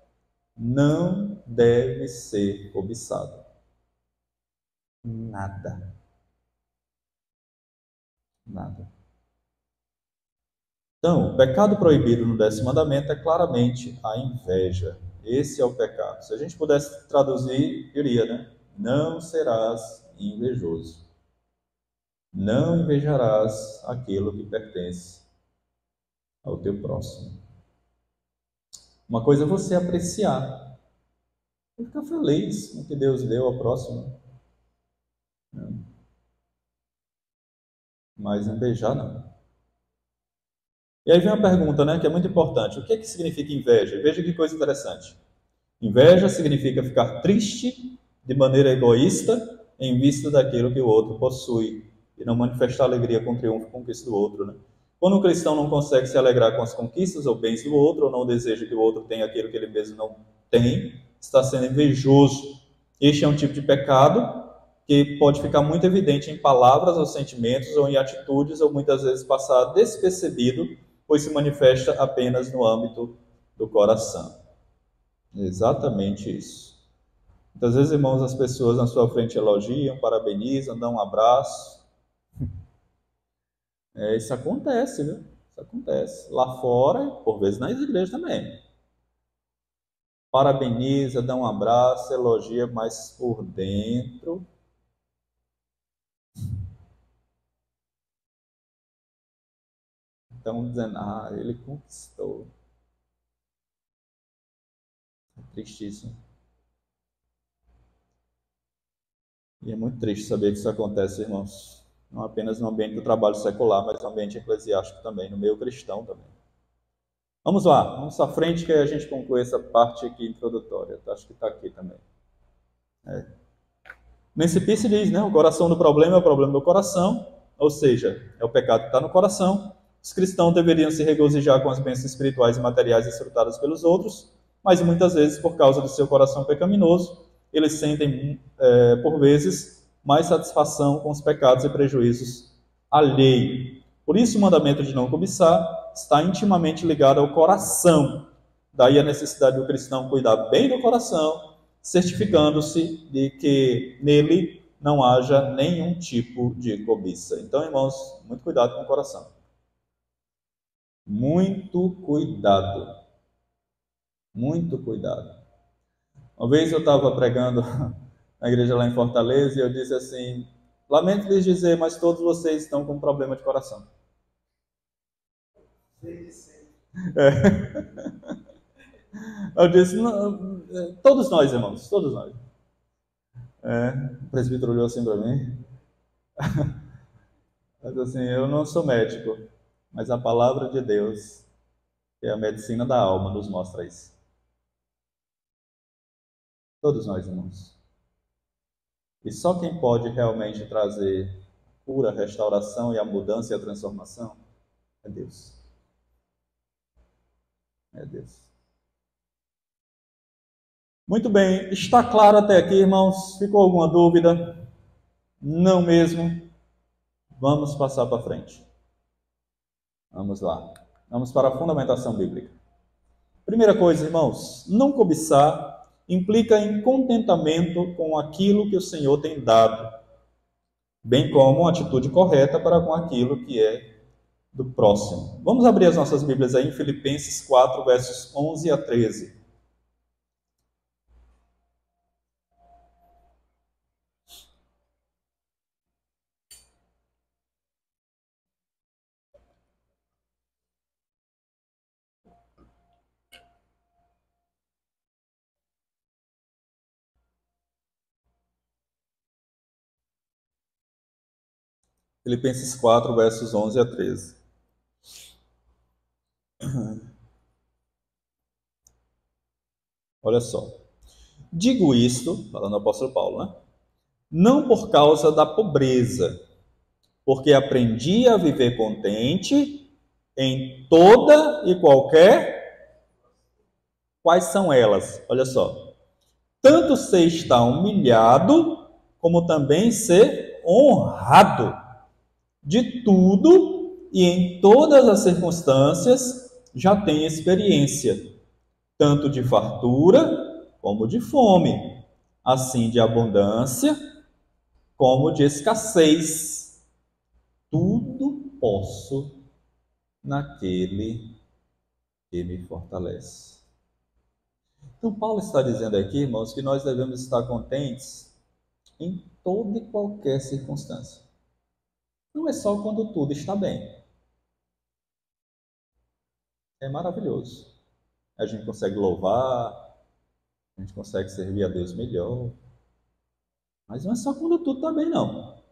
Não deve ser cobiçado. Nada. Nada. Então, o pecado proibido no 10º mandamento é claramente a inveja. Esse é o pecado. Se a gente pudesse traduzir, diria, né? Não serás invejoso. Não invejarás aquilo que pertence ao teu próximo. Uma coisa é você apreciar. Ficar feliz com o que Deus deu ao próximo. Mas invejar não. E aí vem uma pergunta, né, que é muito importante. O que é que significa inveja? Veja que coisa interessante. Inveja significa ficar triste de maneira egoísta em vista daquilo que o outro possui e não manifestar alegria com o triunfo e conquista do outro, né? Quando um cristão não consegue se alegrar com as conquistas ou bens do outro, ou não deseja que o outro tenha aquilo que ele mesmo não tem, está sendo invejoso. Este é um tipo de pecado que pode ficar muito evidente em palavras ou sentimentos, ou em atitudes, ou muitas vezes passar despercebido, pois se manifesta apenas no âmbito do coração. Exatamente isso. Muitas vezes, irmãos, as pessoas na sua frente elogiam, parabenizam, dão um abraço. Isso acontece, viu? Isso acontece. Lá fora, por vezes nas igrejas também. Parabeniza, dá um abraço, elogia, mas por dentro estão dizendo, ele conquistou. É tristíssimo. E é muito triste saber que isso acontece, irmãos. Não apenas no ambiente do trabalho secular, mas no ambiente eclesiástico também, no meio cristão também. Vamos lá, vamos à frente que a gente conclui essa parte aqui introdutória. Acho que está aqui também. Nancy Pearce diz, né? O coração do problema é o problema do coração, ou seja, é o pecado que está no coração. Os cristãos deveriam se regozijar com as bênçãos espirituais e materiais desfrutadas pelos outros, mas muitas vezes, por causa do seu coração pecaminoso, eles sentem, por vezes, mais satisfação com os pecados e prejuízos alheios. Por isso, o mandamento de não cobiçar está intimamente ligado ao coração. Daí a necessidade do cristão cuidar bem do coração, certificando-se de que nele não haja nenhum tipo de cobiça. Então, irmãos, muito cuidado com o coração. Muito cuidado. Muito cuidado. Uma vez eu estava pregando na igreja lá em Fortaleza e eu disse assim: lamento lhes dizer, mas todos vocês estão com problema de coração. Eu disse, todos nós, irmãos, todos nós. O presbítero olhou assim para mim. Mas assim, eu não sou médico, mas a palavra de Deus, que é a medicina da alma, nos mostra isso. Todos nós, irmãos. E só quem pode realmente trazer cura, restauração e a mudança e a transformação é Deus. É Deus. Muito bem, está claro até aqui, irmãos? Ficou alguma dúvida? Não mesmo? Vamos passar para frente. Vamos lá. Vamos para a fundamentação bíblica. Primeira coisa, irmãos, não cobiçar implica em contentamento com aquilo que o Senhor tem dado, bem como uma atitude correta para com aquilo que é do próximo. Vamos abrir as nossas Bíblias aí em Filipenses 4, versos 11 a 13. Filipenses 4, versos 11 a 13. Olha só. Digo isto, falando o apóstolo Paulo, né? Não por causa da pobreza, porque aprendi a viver contente em toda e qualquer. Quais são elas? Olha só. Tanto ser estar humilhado, como também ser honrado. De tudo e em todas as circunstâncias já tem experiência, tanto de fartura como de fome, assim de abundância como de escassez. Tudo posso naquele que me fortalece. Então, Paulo está dizendo aqui, irmãos, que nós devemos estar contentes em toda e qualquer circunstância. Não é só quando tudo está bem. É maravilhoso. A gente consegue louvar, a gente consegue servir a Deus melhor. Mas não é só quando tudo está bem, não.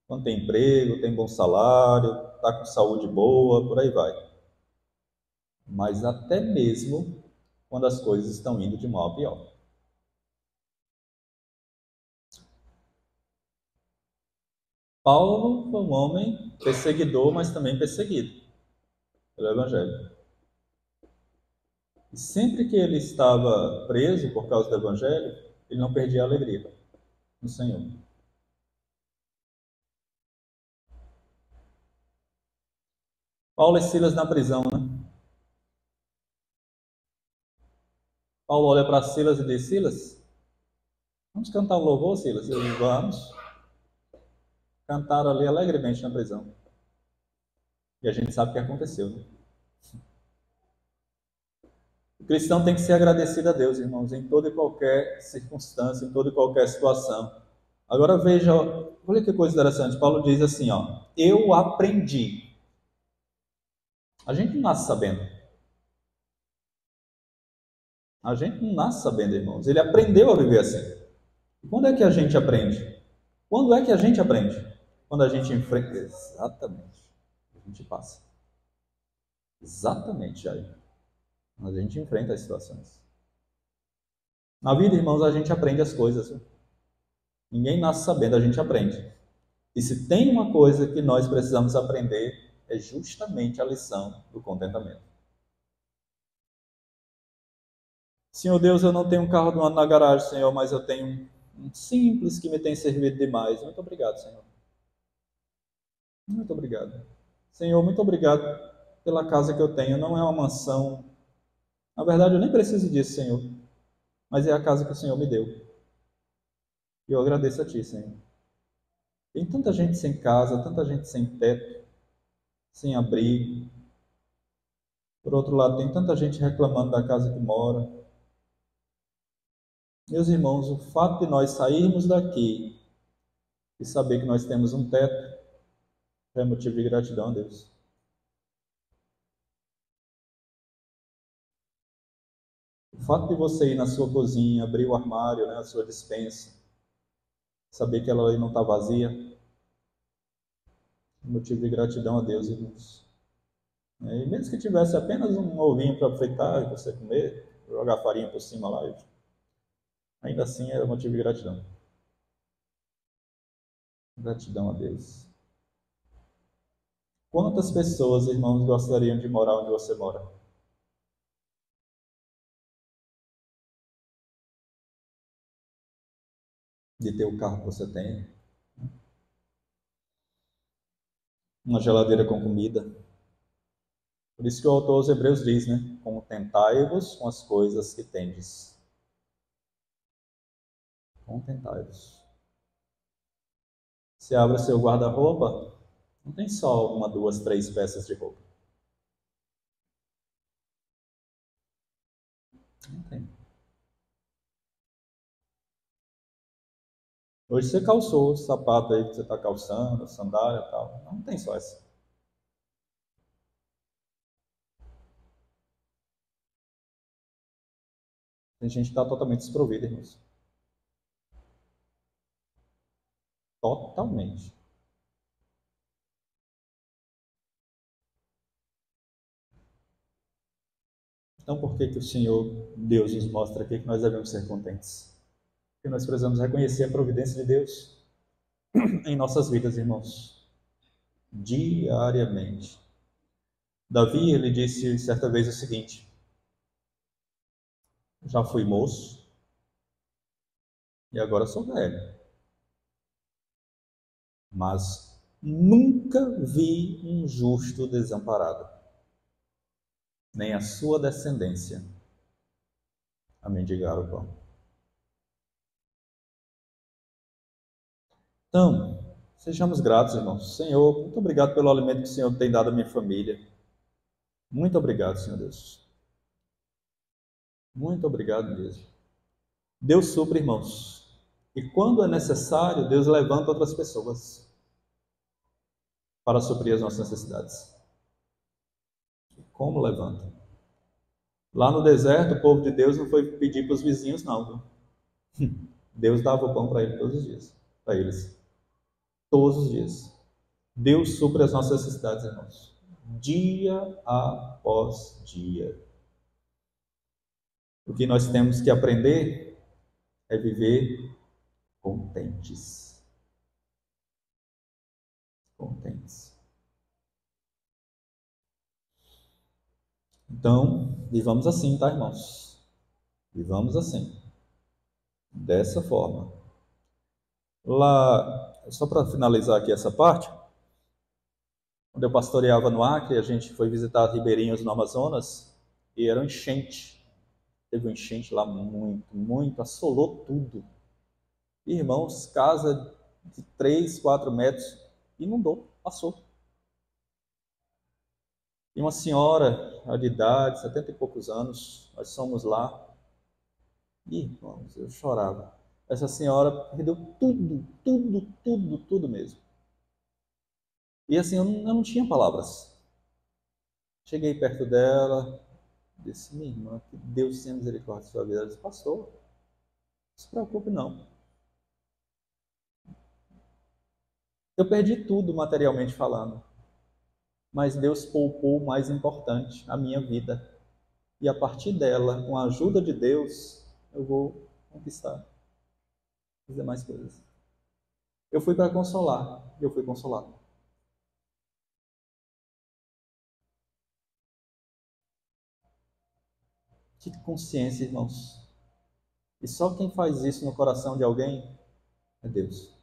Quando tem emprego, tem bom salário, está com saúde boa, por aí vai. Mas até mesmo quando as coisas estão indo de mal a pior. Paulo foi um homem perseguidor, mas também perseguido pelo Evangelho. E sempre que ele estava preso por causa do Evangelho, ele não perdia a alegria no Senhor. Paulo e Silas na prisão, né? Paulo olha para Silas e diz: Silas, vamos cantar um louvor, Silas? Eles vamos. Cantaram ali alegremente na prisão. E a gente sabe o que aconteceu, né? O cristão tem que ser agradecido a Deus, irmãos, em toda e qualquer circunstância, em toda e qualquer situação. Agora veja, olha que coisa interessante. Paulo diz assim, ó: eu aprendi. A gente não nasce sabendo. A gente não nasce sabendo, irmãos. Ele aprendeu a viver assim. E quando é que a gente aprende? Quando é que a gente aprende? Quando a gente enfrenta. Exatamente. A gente passa. Exatamente, Jair. A gente enfrenta as situações. Na vida, irmãos, a gente aprende as coisas. Viu? Ninguém nasce sabendo, a gente aprende. E se tem uma coisa que nós precisamos aprender, é justamente a lição do contentamento. Senhor Deus, eu não tenho um carro do ano na garagem, Senhor, mas eu tenho um simples que me tem servido demais. Muito obrigado, Senhor. Muito obrigado. Senhor, muito obrigado pela casa que eu tenho. Não é uma mansão. Na verdade, eu nem preciso disso, Senhor. Mas é a casa que o Senhor me deu. E eu agradeço a Ti, Senhor. Tem tanta gente sem casa, tanta gente sem teto, sem abrigo. Por outro lado, tem tanta gente reclamando da casa que mora. Meus irmãos, o fato de nós sairmos daqui e saber que nós temos um teto é motivo de gratidão a Deus. O fato de você ir na sua cozinha, abrir o armário, né, a sua despensa, saber que ela ali não está vazia, é motivo de gratidão a Deus, irmãos. E mesmo que tivesse apenas um ovinho para fritar e você comer, jogar farinha por cima lá, ainda assim era motivo de gratidão. Gratidão a Deus. Quantas pessoas, irmãos, gostariam de morar onde você mora? De ter o carro que você tem, uma geladeira com comida. Por isso que o autor aos Hebreus diz, né? Contentai-vos com as coisas que tendes. Contentai-vos. Você abre seu guarda-roupa, não tem só uma, duas, três peças de roupa. Não tem. Hoje você calçou o sapato aí que você está calçando, sandália e tal. Não tem só essa. Tem gente que está totalmente desprovida, irmãos. Totalmente. Então por que o Senhor, Deus, nos mostra aqui que nós devemos ser contentes? Porque nós precisamos reconhecer a providência de Deus em nossas vidas, irmãos. Diariamente. Davi, ele disse certa vez o seguinte: já fui moço e agora sou velho, mas nunca vi um justo desamparado, nem a sua descendência a mendigar o pão. Então, sejamos gratos, irmãos. Senhor, muito obrigado pelo alimento que o Senhor tem dado à minha família. Muito obrigado, Senhor Deus. Muito obrigado mesmo. Deus supre, irmãos. E quando é necessário, Deus levanta outras pessoas para suprir as nossas necessidades. E como levanta? Lá no deserto, o povo de Deus não foi pedir para os vizinhos, não. Deus dava o pão para eles todos os dias. Para eles. Todos os dias. Deus supre as nossas necessidades, irmãos. Dia após dia. O que nós temos que aprender é viver contentes. Contentes. Então, vivamos assim, tá, irmãos? Vivamos assim. Dessa forma. Lá, só para finalizar aqui essa parte, quando eu pastoreava no Acre, a gente foi visitar ribeirinhos no Amazonas e era um enchente. Teve um enchente lá muito, assolou tudo. Irmãos, casa de 3, 4 metros, inundou, passou. E uma senhora de idade, 70 e poucos anos, nós fomos lá. Irmãos, eu chorava. Essa senhora perdeu tudo mesmo. E assim, eu não tinha palavras. Cheguei perto dela, disse: minha irmã, que Deus tenha misericórdia da sua vida. Ela disse: pastor, não se preocupe não. Eu perdi tudo materialmente falando, mas Deus poupou o mais importante, a minha vida. e a partir dela, com a ajuda de Deus, eu vou conquistar as demais coisas. Eu fui para consolar, e eu fui consolado. Que consciência, irmãos. E só quem faz isso no coração de alguém é Deus.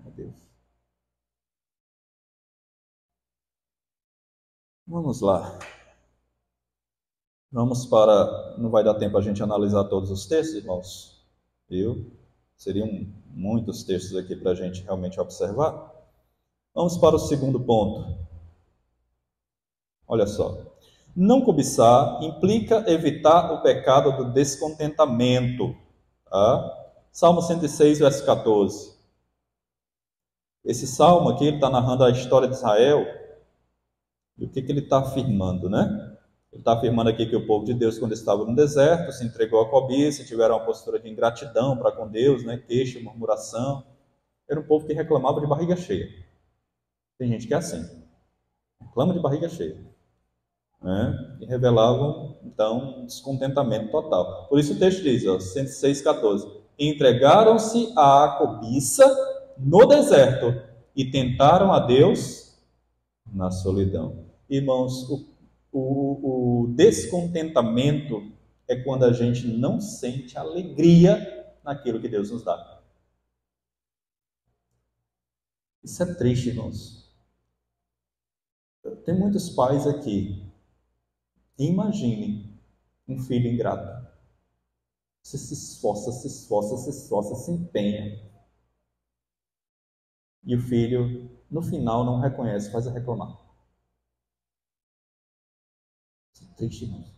É Deus. Vamos lá. Vamos para... Não vai dar tempo a gente analisar todos os textos, irmãos? Viu? Seriam muitos textos aqui para a gente realmente observar. Vamos para o segundo ponto. Olha só. Não cobiçar implica evitar o pecado do descontentamento. Tá? Salmo 106, verso 14. Esse salmo aqui está narrando a história de Israel. E o que ele está afirmando, né? Ele está afirmando aqui que o povo de Deus, quando estava no deserto, se entregou à cobiça, tiveram uma postura de ingratidão para com Deus, né? Queixa, murmuração. Era um povo que reclamava de barriga cheia. Tem gente que é assim. Reclama de barriga cheia. Né? E revelavam, então, um descontentamento total. Por isso o texto diz, ó, 106:14. Entregaram-se à cobiça no deserto e tentaram a Deus na solidão. Irmãos, o descontentamento é quando a gente não sente alegria naquilo que Deus nos dá. Isso é triste, irmãos. Tem muitos pais aqui. Imagine um filho ingrato. Você se esforça, se empenha. E o filho, no final, não reconhece, faz a reclamar. Isso é triste, irmãos.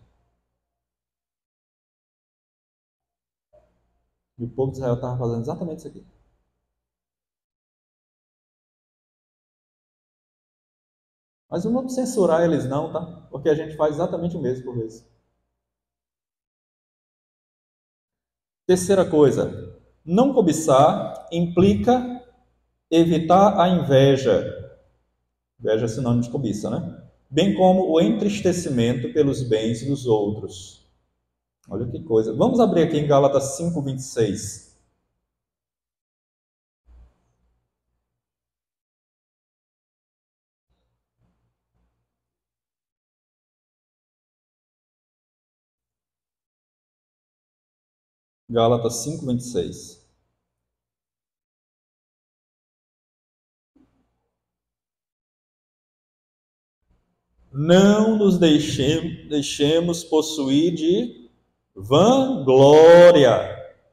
E o povo de Israel estava fazendo exatamente isso aqui. Mas não vamos censurar eles não, tá? Porque a gente faz exatamente o mesmo por vezes. Terceira coisa, não cobiçar implica evitar a inveja. Inveja é sinônimo de cobiça, né? Bem como o entristecimento pelos bens dos outros. Olha que coisa. Vamos abrir aqui em Gálatas 5:26. Gálatas 5:26. Não nos deixemos possuir de vanglória.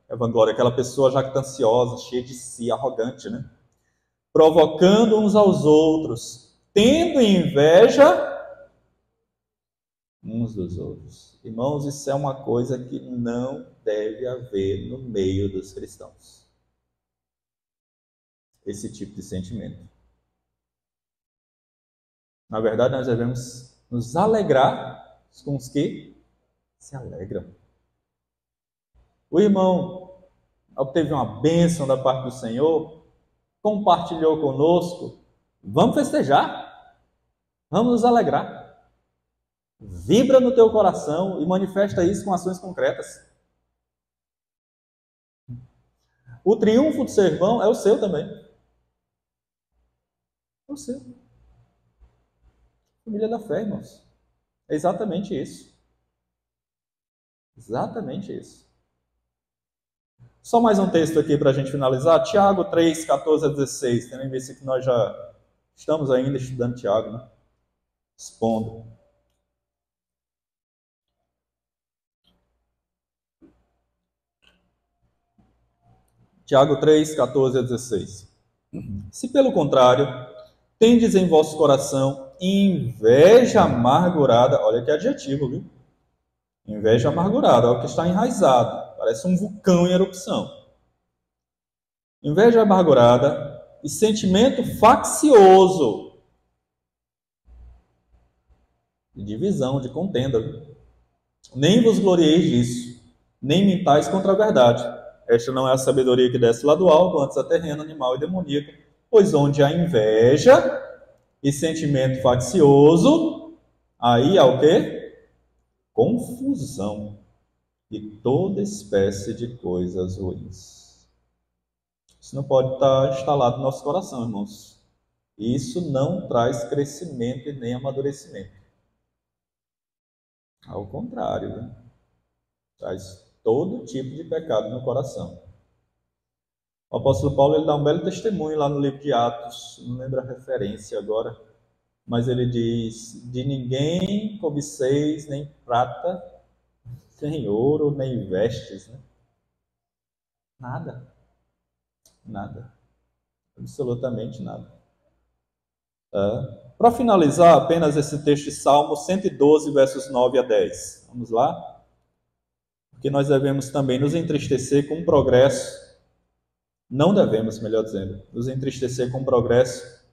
É vanglória, aquela pessoa jactanciosa, cheia de si, arrogante, né? Provocando uns aos outros, tendo inveja uns dos outros. Irmãos, isso é uma coisa que não deve haver no meio dos cristãos. Esse tipo de sentimento. Na verdade, nós devemos nos alegrar com os que se alegram. O irmão obteve uma bênção da parte do Senhor, compartilhou conosco. Vamos festejar. Vamos nos alegrar. Vibra no teu coração e manifesta isso com ações concretas. O triunfo do seu irmão é o seu também. É o seu. Família da fé, irmãos. É exatamente isso. Exatamente isso. Só mais um texto aqui para a gente finalizar. Tiago 3:14-16. Tendo em vista que nós já estamos ainda estudando Tiago, né? Expondo. Tiago 3:14-16. Se pelo contrário, tendes em vosso coração inveja amargurada, olha que adjetivo, viu? Inveja amargurada, é o que está enraizado, parece um vulcão em erupção. Inveja amargurada e sentimento faccioso, de divisão, de contenda. Viu? Nem vos glorieis disso, nem mintais contra a verdade. Esta não é a sabedoria que desce lá do alto, antes a terrena, animal e demoníaca. Pois onde há inveja e sentimento faccioso, Aí há o quê? Confusão e toda espécie de coisas ruins. Isso não pode estar instalado no nosso coração, irmãos. Isso não traz crescimento e nem amadurecimento. Ao contrário, né? Traz todo tipo de pecado no coração. O apóstolo Paulo ele dá um belo testemunho lá no livro de Atos, não lembro a referência agora, mas ele diz: de ninguém cobiceis nem prata, nem ouro, nem vestes, né? Nada, nada, absolutamente nada. Para finalizar, apenas esse texto de Salmo 112, versos 9 a 10. Vamos lá? Porque nós devemos também nos entristecer com o progresso, não devemos, melhor dizendo, nos entristecer com o progresso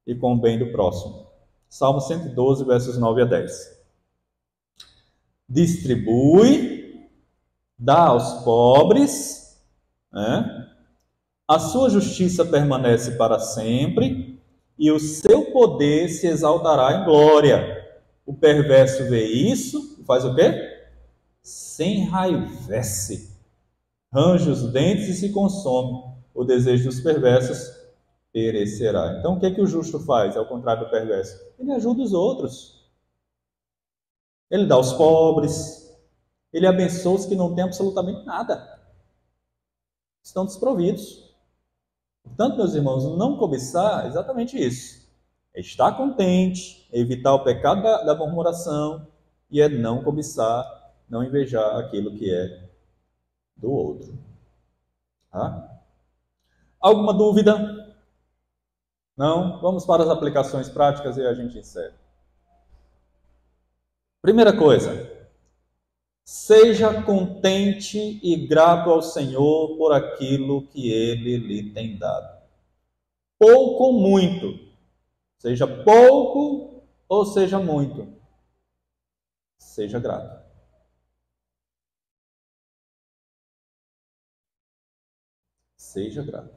e com o bem do próximo. Salmo 112, versos 9 a 10. Distribui, dá aos pobres, né? A sua justiça permanece para sempre, e o seu poder se exaltará em glória. O perverso vê isso e faz o quê? Se enraivece, range os dentes e se consome. O desejo dos perversos perecerá. Então, o que o justo faz, ao contrário do perverso? Ele ajuda os outros. Ele dá aos pobres. Ele abençoa os que não têm absolutamente nada. Estão desprovidos. Portanto, meus irmãos, não cobiçar é exatamente isso. É estar contente, é evitar o pecado da murmuração e é não cobiçar, não invejar aquilo que é do outro. Tá? Alguma dúvida? Não? Vamos para as aplicações práticas e a gente encerra. Primeira coisa, seja contente e grato ao Senhor por aquilo que Ele lhe tem dado. Pouco ou muito, seja pouco ou seja muito, seja grato. Seja grato.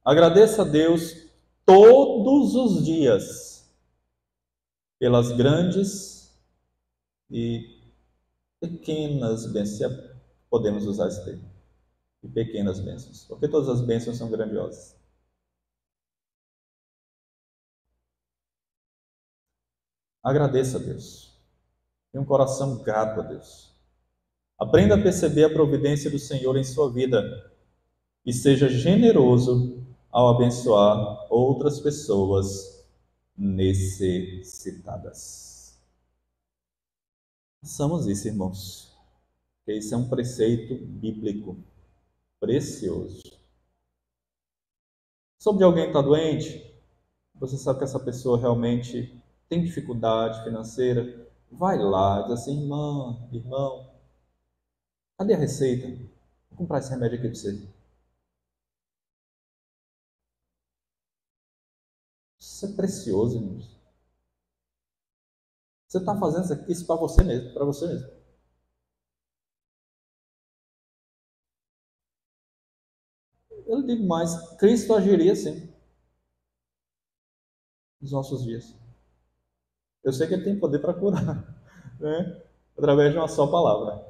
Agradeça a Deus todos os dias pelas grandes e pequenas bênçãos. Podemos usar esse termo. E pequenas bênçãos. Porque todas as bênçãos são grandiosas. Agradeça a Deus. Tenha um coração grato a Deus. Aprenda a perceber a providência do Senhor em sua vida e seja generoso ao abençoar outras pessoas necessitadas. Façamos isso, irmãos, porque isso é um preceito bíblico precioso. Sobre alguém que está doente, você sabe que essa pessoa realmente tem dificuldade financeira, vai lá, diz assim: irmã, irmão, cadê a receita? Vou comprar esse remédio aqui para você. Isso é precioso, irmãos. Você está fazendo isso para você mesmo, para você mesmo. Eu digo mais, Cristo agiria assim nos nossos dias. Eu sei que Ele tem poder para curar, né? Através de uma só palavra.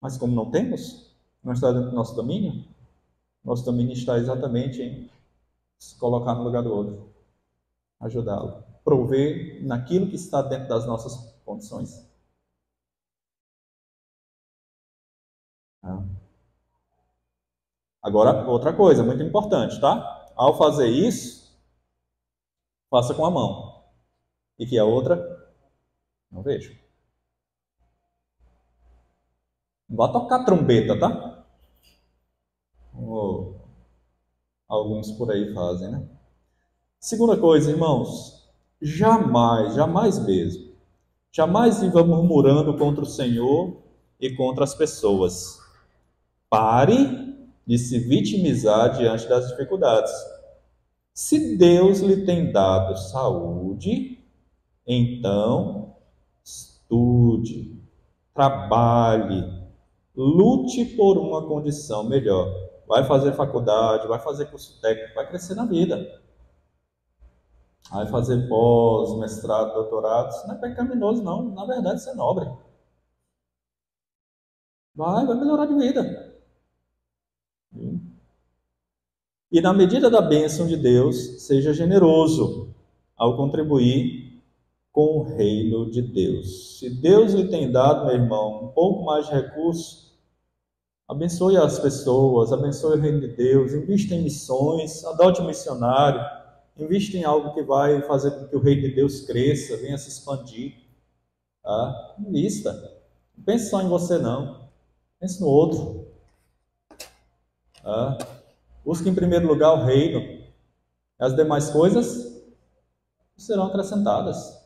Mas como não temos, não está dentro do nosso domínio está exatamente em se colocar no lugar do outro, ajudá-lo, prover naquilo que está dentro das nossas condições. Agora, outra coisa muito importante, tá? Ao fazer isso, faça com a mão. E que a outra, não vejo. Não vá tocar trombeta, tá? Como alguns por aí fazem, né? Segunda coisa, irmãos, jamais mesmo, jamais viva murmurando contra o Senhor e contra as pessoas. Pare de se vitimizar diante das dificuldades. Se Deus lhe tem dado saúde, então estude, trabalhe, lute por uma condição melhor. vai fazer faculdade, vai fazer curso técnico, vai crescer na vida. Vai fazer pós, mestrado, doutorado, isso não é pecaminoso, não. Na verdade, isso é nobre. Vai melhorar de vida. E na medida da bênção de Deus, seja generoso ao contribuir com o reino de Deus. Se Deus lhe tem dado, meu irmão, um pouco mais de recursos, abençoe as pessoas, abençoe o reino de Deus, invista em missões, adote um missionário, invista em algo que vai fazer com que o reino de Deus cresça, venha se expandir. Tá? Invista. Não pense só em você, não. Pense no outro. Tá? Busque em primeiro lugar o reino. As demais coisas serão acrescentadas.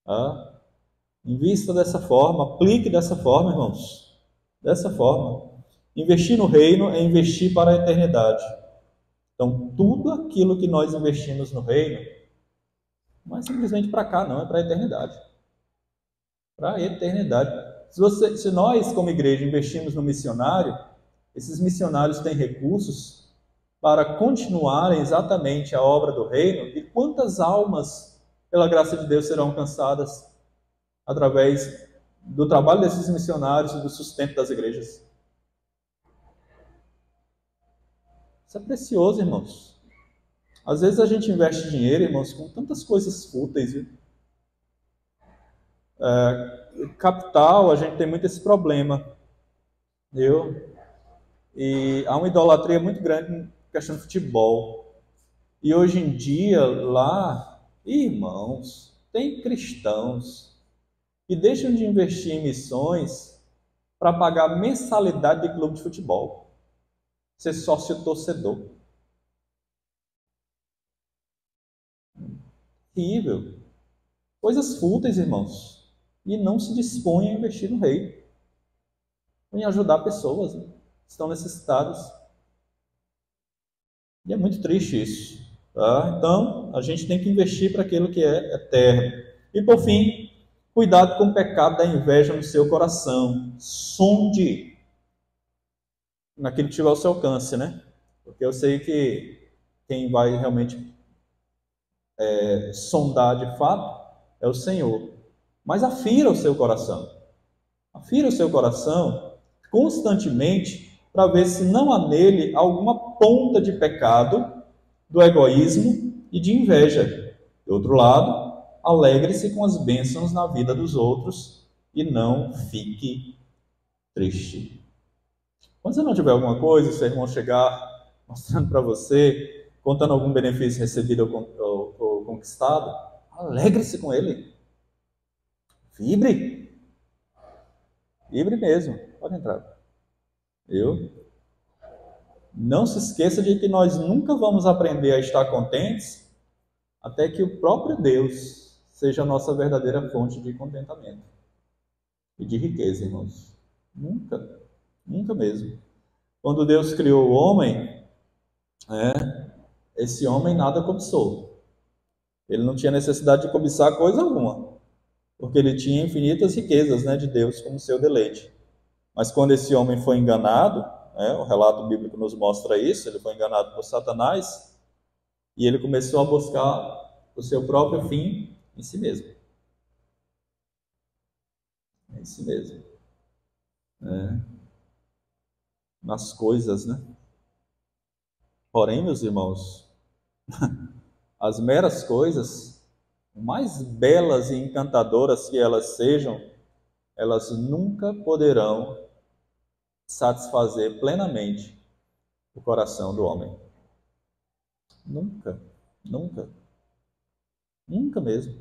Tá? Invista dessa forma, aplique dessa forma, irmãos. Dessa forma. Investir no reino é investir para a eternidade. Então, tudo aquilo que nós investimos no reino, não é simplesmente para cá, não, é para a eternidade. Para a eternidade. Se nós, como igreja, investimos no missionário, esses missionários têm recursos para continuarem exatamente a obra do reino, e quantas almas, pela graça de Deus, serão alcançadas através do trabalho desses missionários e do sustento das igrejas. Isso é precioso, irmãos. Às vezes a gente investe dinheiro, irmãos, com tantas coisas fúteis, viu? Capital, a gente tem muito esse problema, viu? E há uma idolatria muito grande em questão de futebol. E hoje em dia, lá, irmãos, tem cristãos que deixam de investir em missões para pagar mensalidade de clube de futebol, ser sócio torcedor. Terrível. Coisas fúteis, irmãos. E não se dispõe a investir no reino, em ajudar pessoas, né, que estão necessitadas. E é muito triste isso. Tá? Então, a gente tem que investir para aquilo que é eterno. E por fim, cuidado com o pecado da inveja no seu coração. Sonde naquilo que tiver ao seu alcance, né? Porque eu sei que quem vai realmente sondar de fato é o Senhor. Mas afira o seu coração. Afira o seu coração constantemente para ver se não há nele alguma ponta de pecado, do egoísmo e de inveja. Do outro lado, alegre-se com as bênçãos na vida dos outros e não fique triste. Quando você não tiver alguma coisa, o seu irmão chegar mostrando para você, contando algum benefício recebido ou conquistado, alegre-se com ele. Vibre. Vibre mesmo. Pode entrar. Não se esqueça de que nós nunca vamos aprender a estar contentes até que o próprio Deus seja a nossa verdadeira fonte de contentamento e de riqueza, irmãos. Nunca, nunca mesmo. Quando Deus criou o homem, esse homem nada cobiçou. Ele não tinha necessidade de cobiçar coisa alguma, porque ele tinha infinitas riquezas, de Deus como seu deleite. Mas quando esse homem foi enganado, o relato bíblico nos mostra isso, ele foi enganado por Satanás, e ele começou a buscar o seu próprio fim em si mesmo. Em si mesmo. Nas coisas, Porém, meus irmãos, as meras coisas, mais belas e encantadoras que elas sejam, elas nunca poderão satisfazer plenamente o coração do homem. Nunca, nunca, nunca mesmo.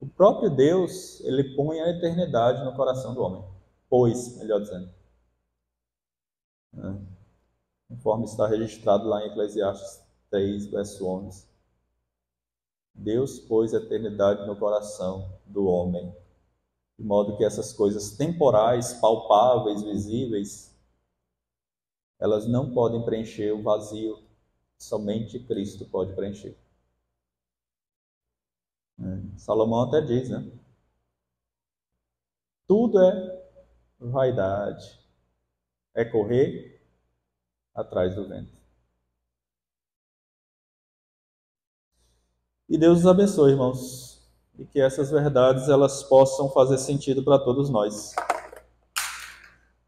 O próprio Deus, ele põe a eternidade no coração do homem. Pois, melhor dizendo. Conforme está registrado lá em Eclesiastes 3, verso 11. Deus pôs a eternidade no coração do homem, de modo que essas coisas temporais, palpáveis, visíveis, elas não podem preencher o vazio que somente Cristo pode preencher. Salomão até diz, tudo é vaidade, é correr atrás do vento. E Deus os abençoe, irmãos, e que essas verdades elas possam fazer sentido para todos nós.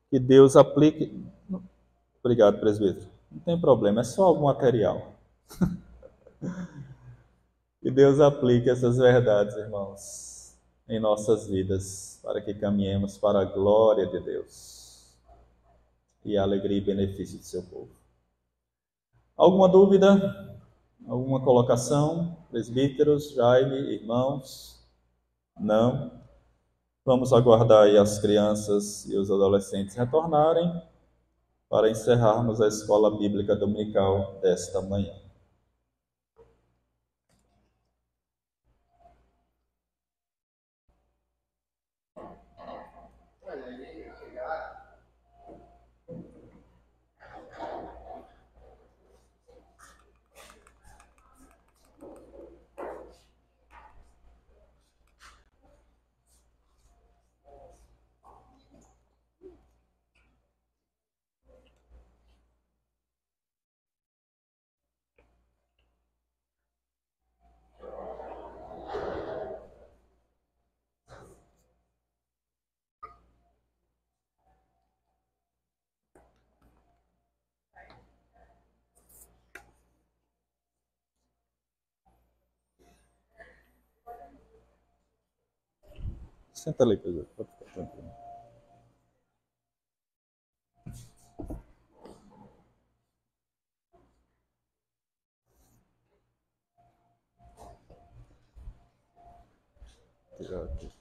Que Deus aplique. Obrigado, presbítero. Não tem problema, é só algum material. Que Deus aplique essas verdades, irmãos, em nossas vidas, para que caminhemos para a glória de Deus e a alegria e benefício do seu povo. Alguma dúvida? Alguma colocação? Presbíteros, Jaime, irmãos? Não? Vamos aguardar aí as crianças e os adolescentes retornarem para encerrarmos a escola bíblica dominical desta manhã. Senta ali, Pedro. Pode ficar tranquilo. Tirar aqui.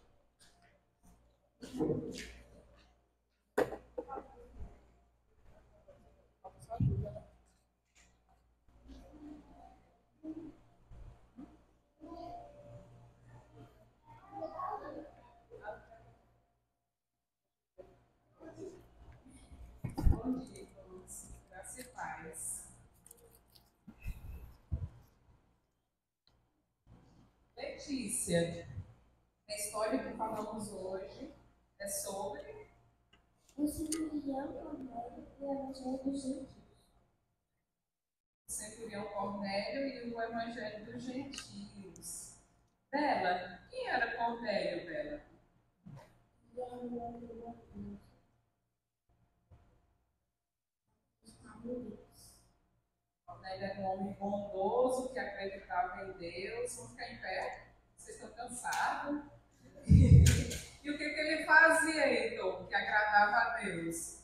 Bom dia, irmãos. Graça e paz. Letícia, a história que falamos hoje é sobre o centurião Cornélio e o Evangelho dos Gentios. o centurião Cornélio e o Evangelho dos Gentios. Bela, quem era Cornélio, Bela? E era o nome de Deus. Estavam Deus. Cornélio era um homem bondoso que acreditava em Deus. Vamos ficar em pé? Vocês estão cansados? E o que ele fazia, então, que agradava a Deus?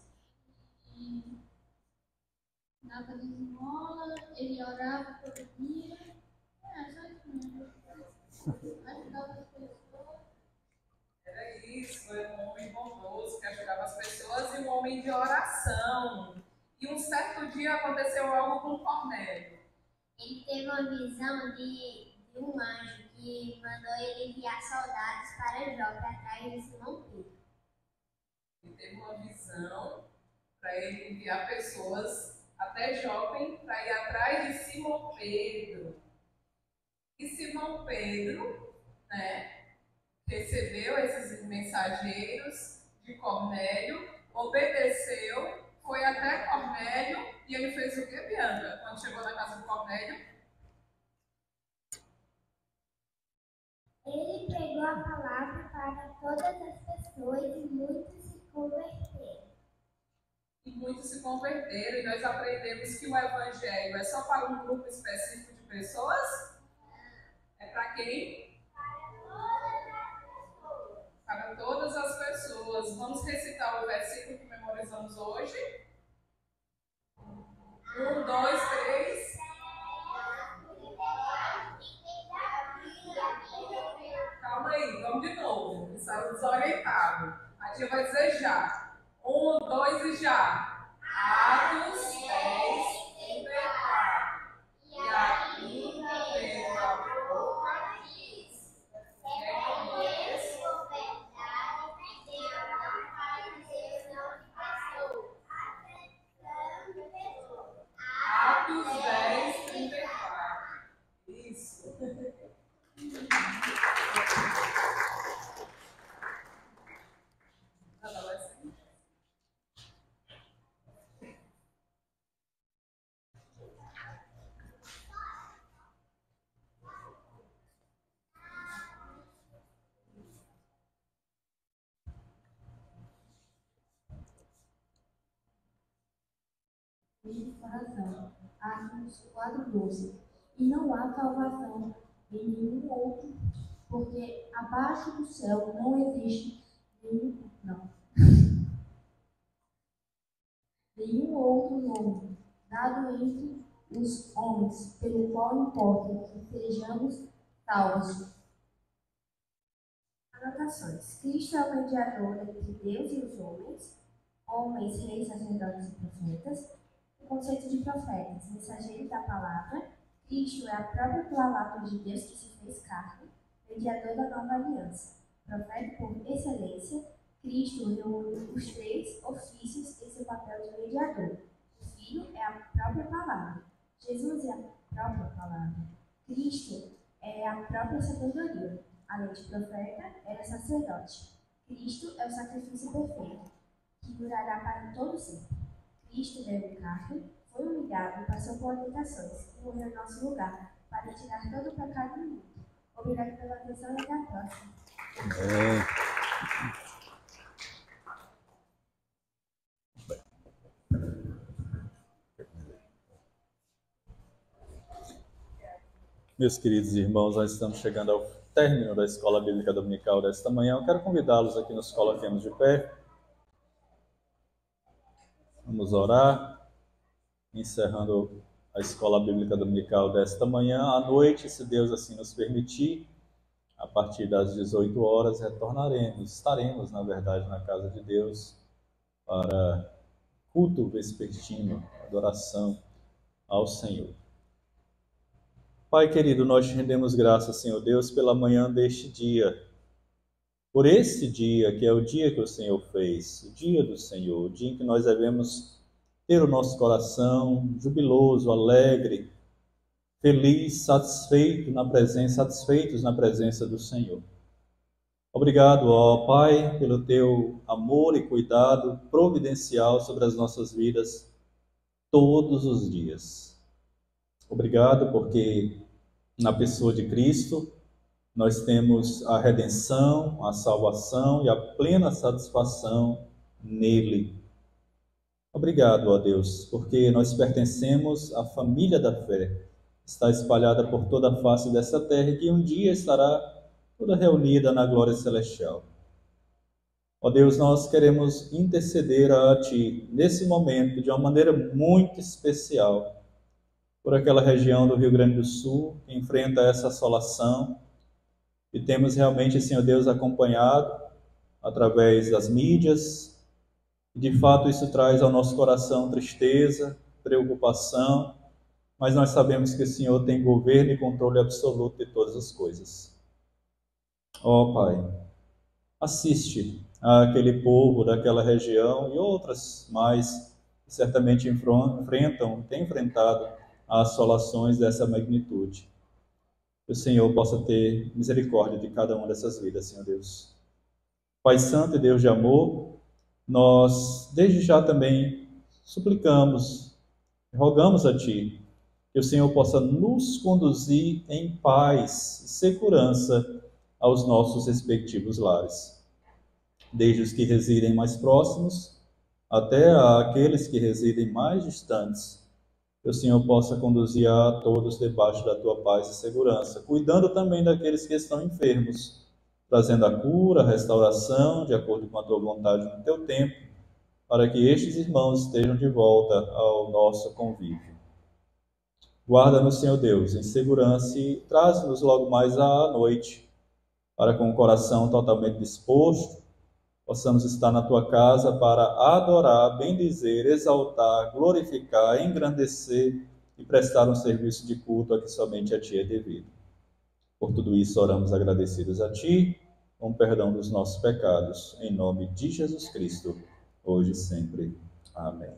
Dava esmola, ele orava todo dia. Só isso mesmo. Ajudava as pessoas. Era isso, era um homem bondoso que ajudava as pessoas e um homem de oração. E um certo dia aconteceu algo com Cornélio. Ele teve uma visão de um anjo que mandou ele enviar soldados para Jope atrás de Simão Pedro. Ele teve uma visão para ele enviar pessoas até Jope para ir atrás de Simão Pedro. E Simão Pedro, recebeu esses mensageiros de Cornélio, obedeceu, foi até Cornélio e ele fez o que, Bianca? Quando chegou na casa de Cornélio? Ele pregou a palavra para todas as pessoas e muitos se converteram. E muitos se converteram, e nós aprendemos que o Evangelho é só para um grupo específico de pessoas? É para quem? Para todas as pessoas. Vamos recitar o versículo que memorizamos hoje? 1, 2, 3. Calma aí, vamos de novo. Estava desorientado. A tia vai dizer já. 1, 2 e já. Atos 10, 34. E ainda veio a boca diz: reconheço. Atos 10, 34. Isso. de coração. Atos 4:12. E não há salvação em nenhum outro, porque abaixo do céu não existe nenhum outro nome dado entre os homens pelo qual importa que sejamos salvos. Anotações. Cristo é o mediador entre Deus e os homens, reis, sacerdotes e profetas. O conceito de profetas, mensageiros da palavra. Cristo é a própria palavra de Deus que se fez carne, mediador da nova aliança. Profeta por excelência, Cristo reúne os três ofícios em seu papel de mediador. O Filho é a própria palavra. Jesus é a própria palavra. Cristo é a própria sabedoria. Além de profeta, era sacerdote. Cristo é o sacrifício perfeito, que durará para todo sempre. Cristo veio em carne, foi humilhado, passou por tentações e morreu em nosso lugar, para tirar todo o pecado do mundo. Obrigado pela atenção e até a próxima. Meus queridos irmãos, nós estamos chegando ao término da Escola Bíblica Dominical desta manhã. Eu quero convidá-los aqui, nos coloquemos de pé. Vamos orar, encerrando a Escola Bíblica Dominical desta manhã. À noite, se Deus assim nos permitir, a partir das 18 horas, estaremos, na verdade, na casa de Deus para culto vespertino, adoração ao Senhor. Pai querido, nós te rendemos graças, Senhor Deus, pela manhã deste dia, por esse dia que é o dia que o Senhor fez, o dia do Senhor, o dia em que nós devemos ter o nosso coração jubiloso, alegre, feliz, satisfeitos na presença do Senhor. Obrigado, ó Pai, pelo teu amor e cuidado providencial sobre as nossas vidas todos os dias. Obrigado porque na pessoa de Cristo nós temos a redenção, a salvação e a plena satisfação nele. Obrigado, ó Deus, porque nós pertencemos à família da fé, está espalhada por toda a face dessa terra e que um dia estará toda reunida na glória celestial. Ó Deus, nós queremos interceder a Ti nesse momento de uma maneira muito especial por aquela região do Rio Grande do Sul que enfrenta essa assolação e temos realmente, Senhor Deus, acompanhado através das mídias. De fato, isso traz ao nosso coração tristeza, preocupação, mas nós sabemos que o Senhor tem governo e controle absoluto de todas as coisas. Ó Pai, assiste àquele povo daquela região e outras mais que certamente têm enfrentado as assolações dessa magnitude. Que o Senhor possa ter misericórdia de cada uma dessas vidas, Senhor Deus. Pai Santo e Deus de amor, nós desde já também suplicamos, rogamos a Ti, que o Senhor possa nos conduzir em paz e segurança aos nossos respectivos lares. Desde os que residem mais próximos, até aqueles que residem mais distantes, que o Senhor possa conduzir a todos debaixo da Tua paz e segurança, cuidando também daqueles que estão enfermos, trazendo a cura, a restauração, de acordo com a Tua vontade no Teu tempo, para que estes irmãos estejam de volta ao nosso convívio. Guarda-nos, Senhor Deus, em segurança e traz-nos logo mais à noite, para com o coração totalmente disposto, possamos estar na Tua casa para adorar, bendizer, exaltar, glorificar, engrandecer e prestar um serviço de culto a que somente a Ti é devido. Por tudo isso, oramos agradecidos a Ti, com perdão dos nossos pecados, em nome de Jesus Cristo, hoje e sempre. Amém.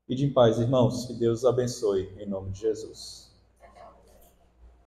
E de paz, irmãos, que Deus os abençoe, em nome de Jesus.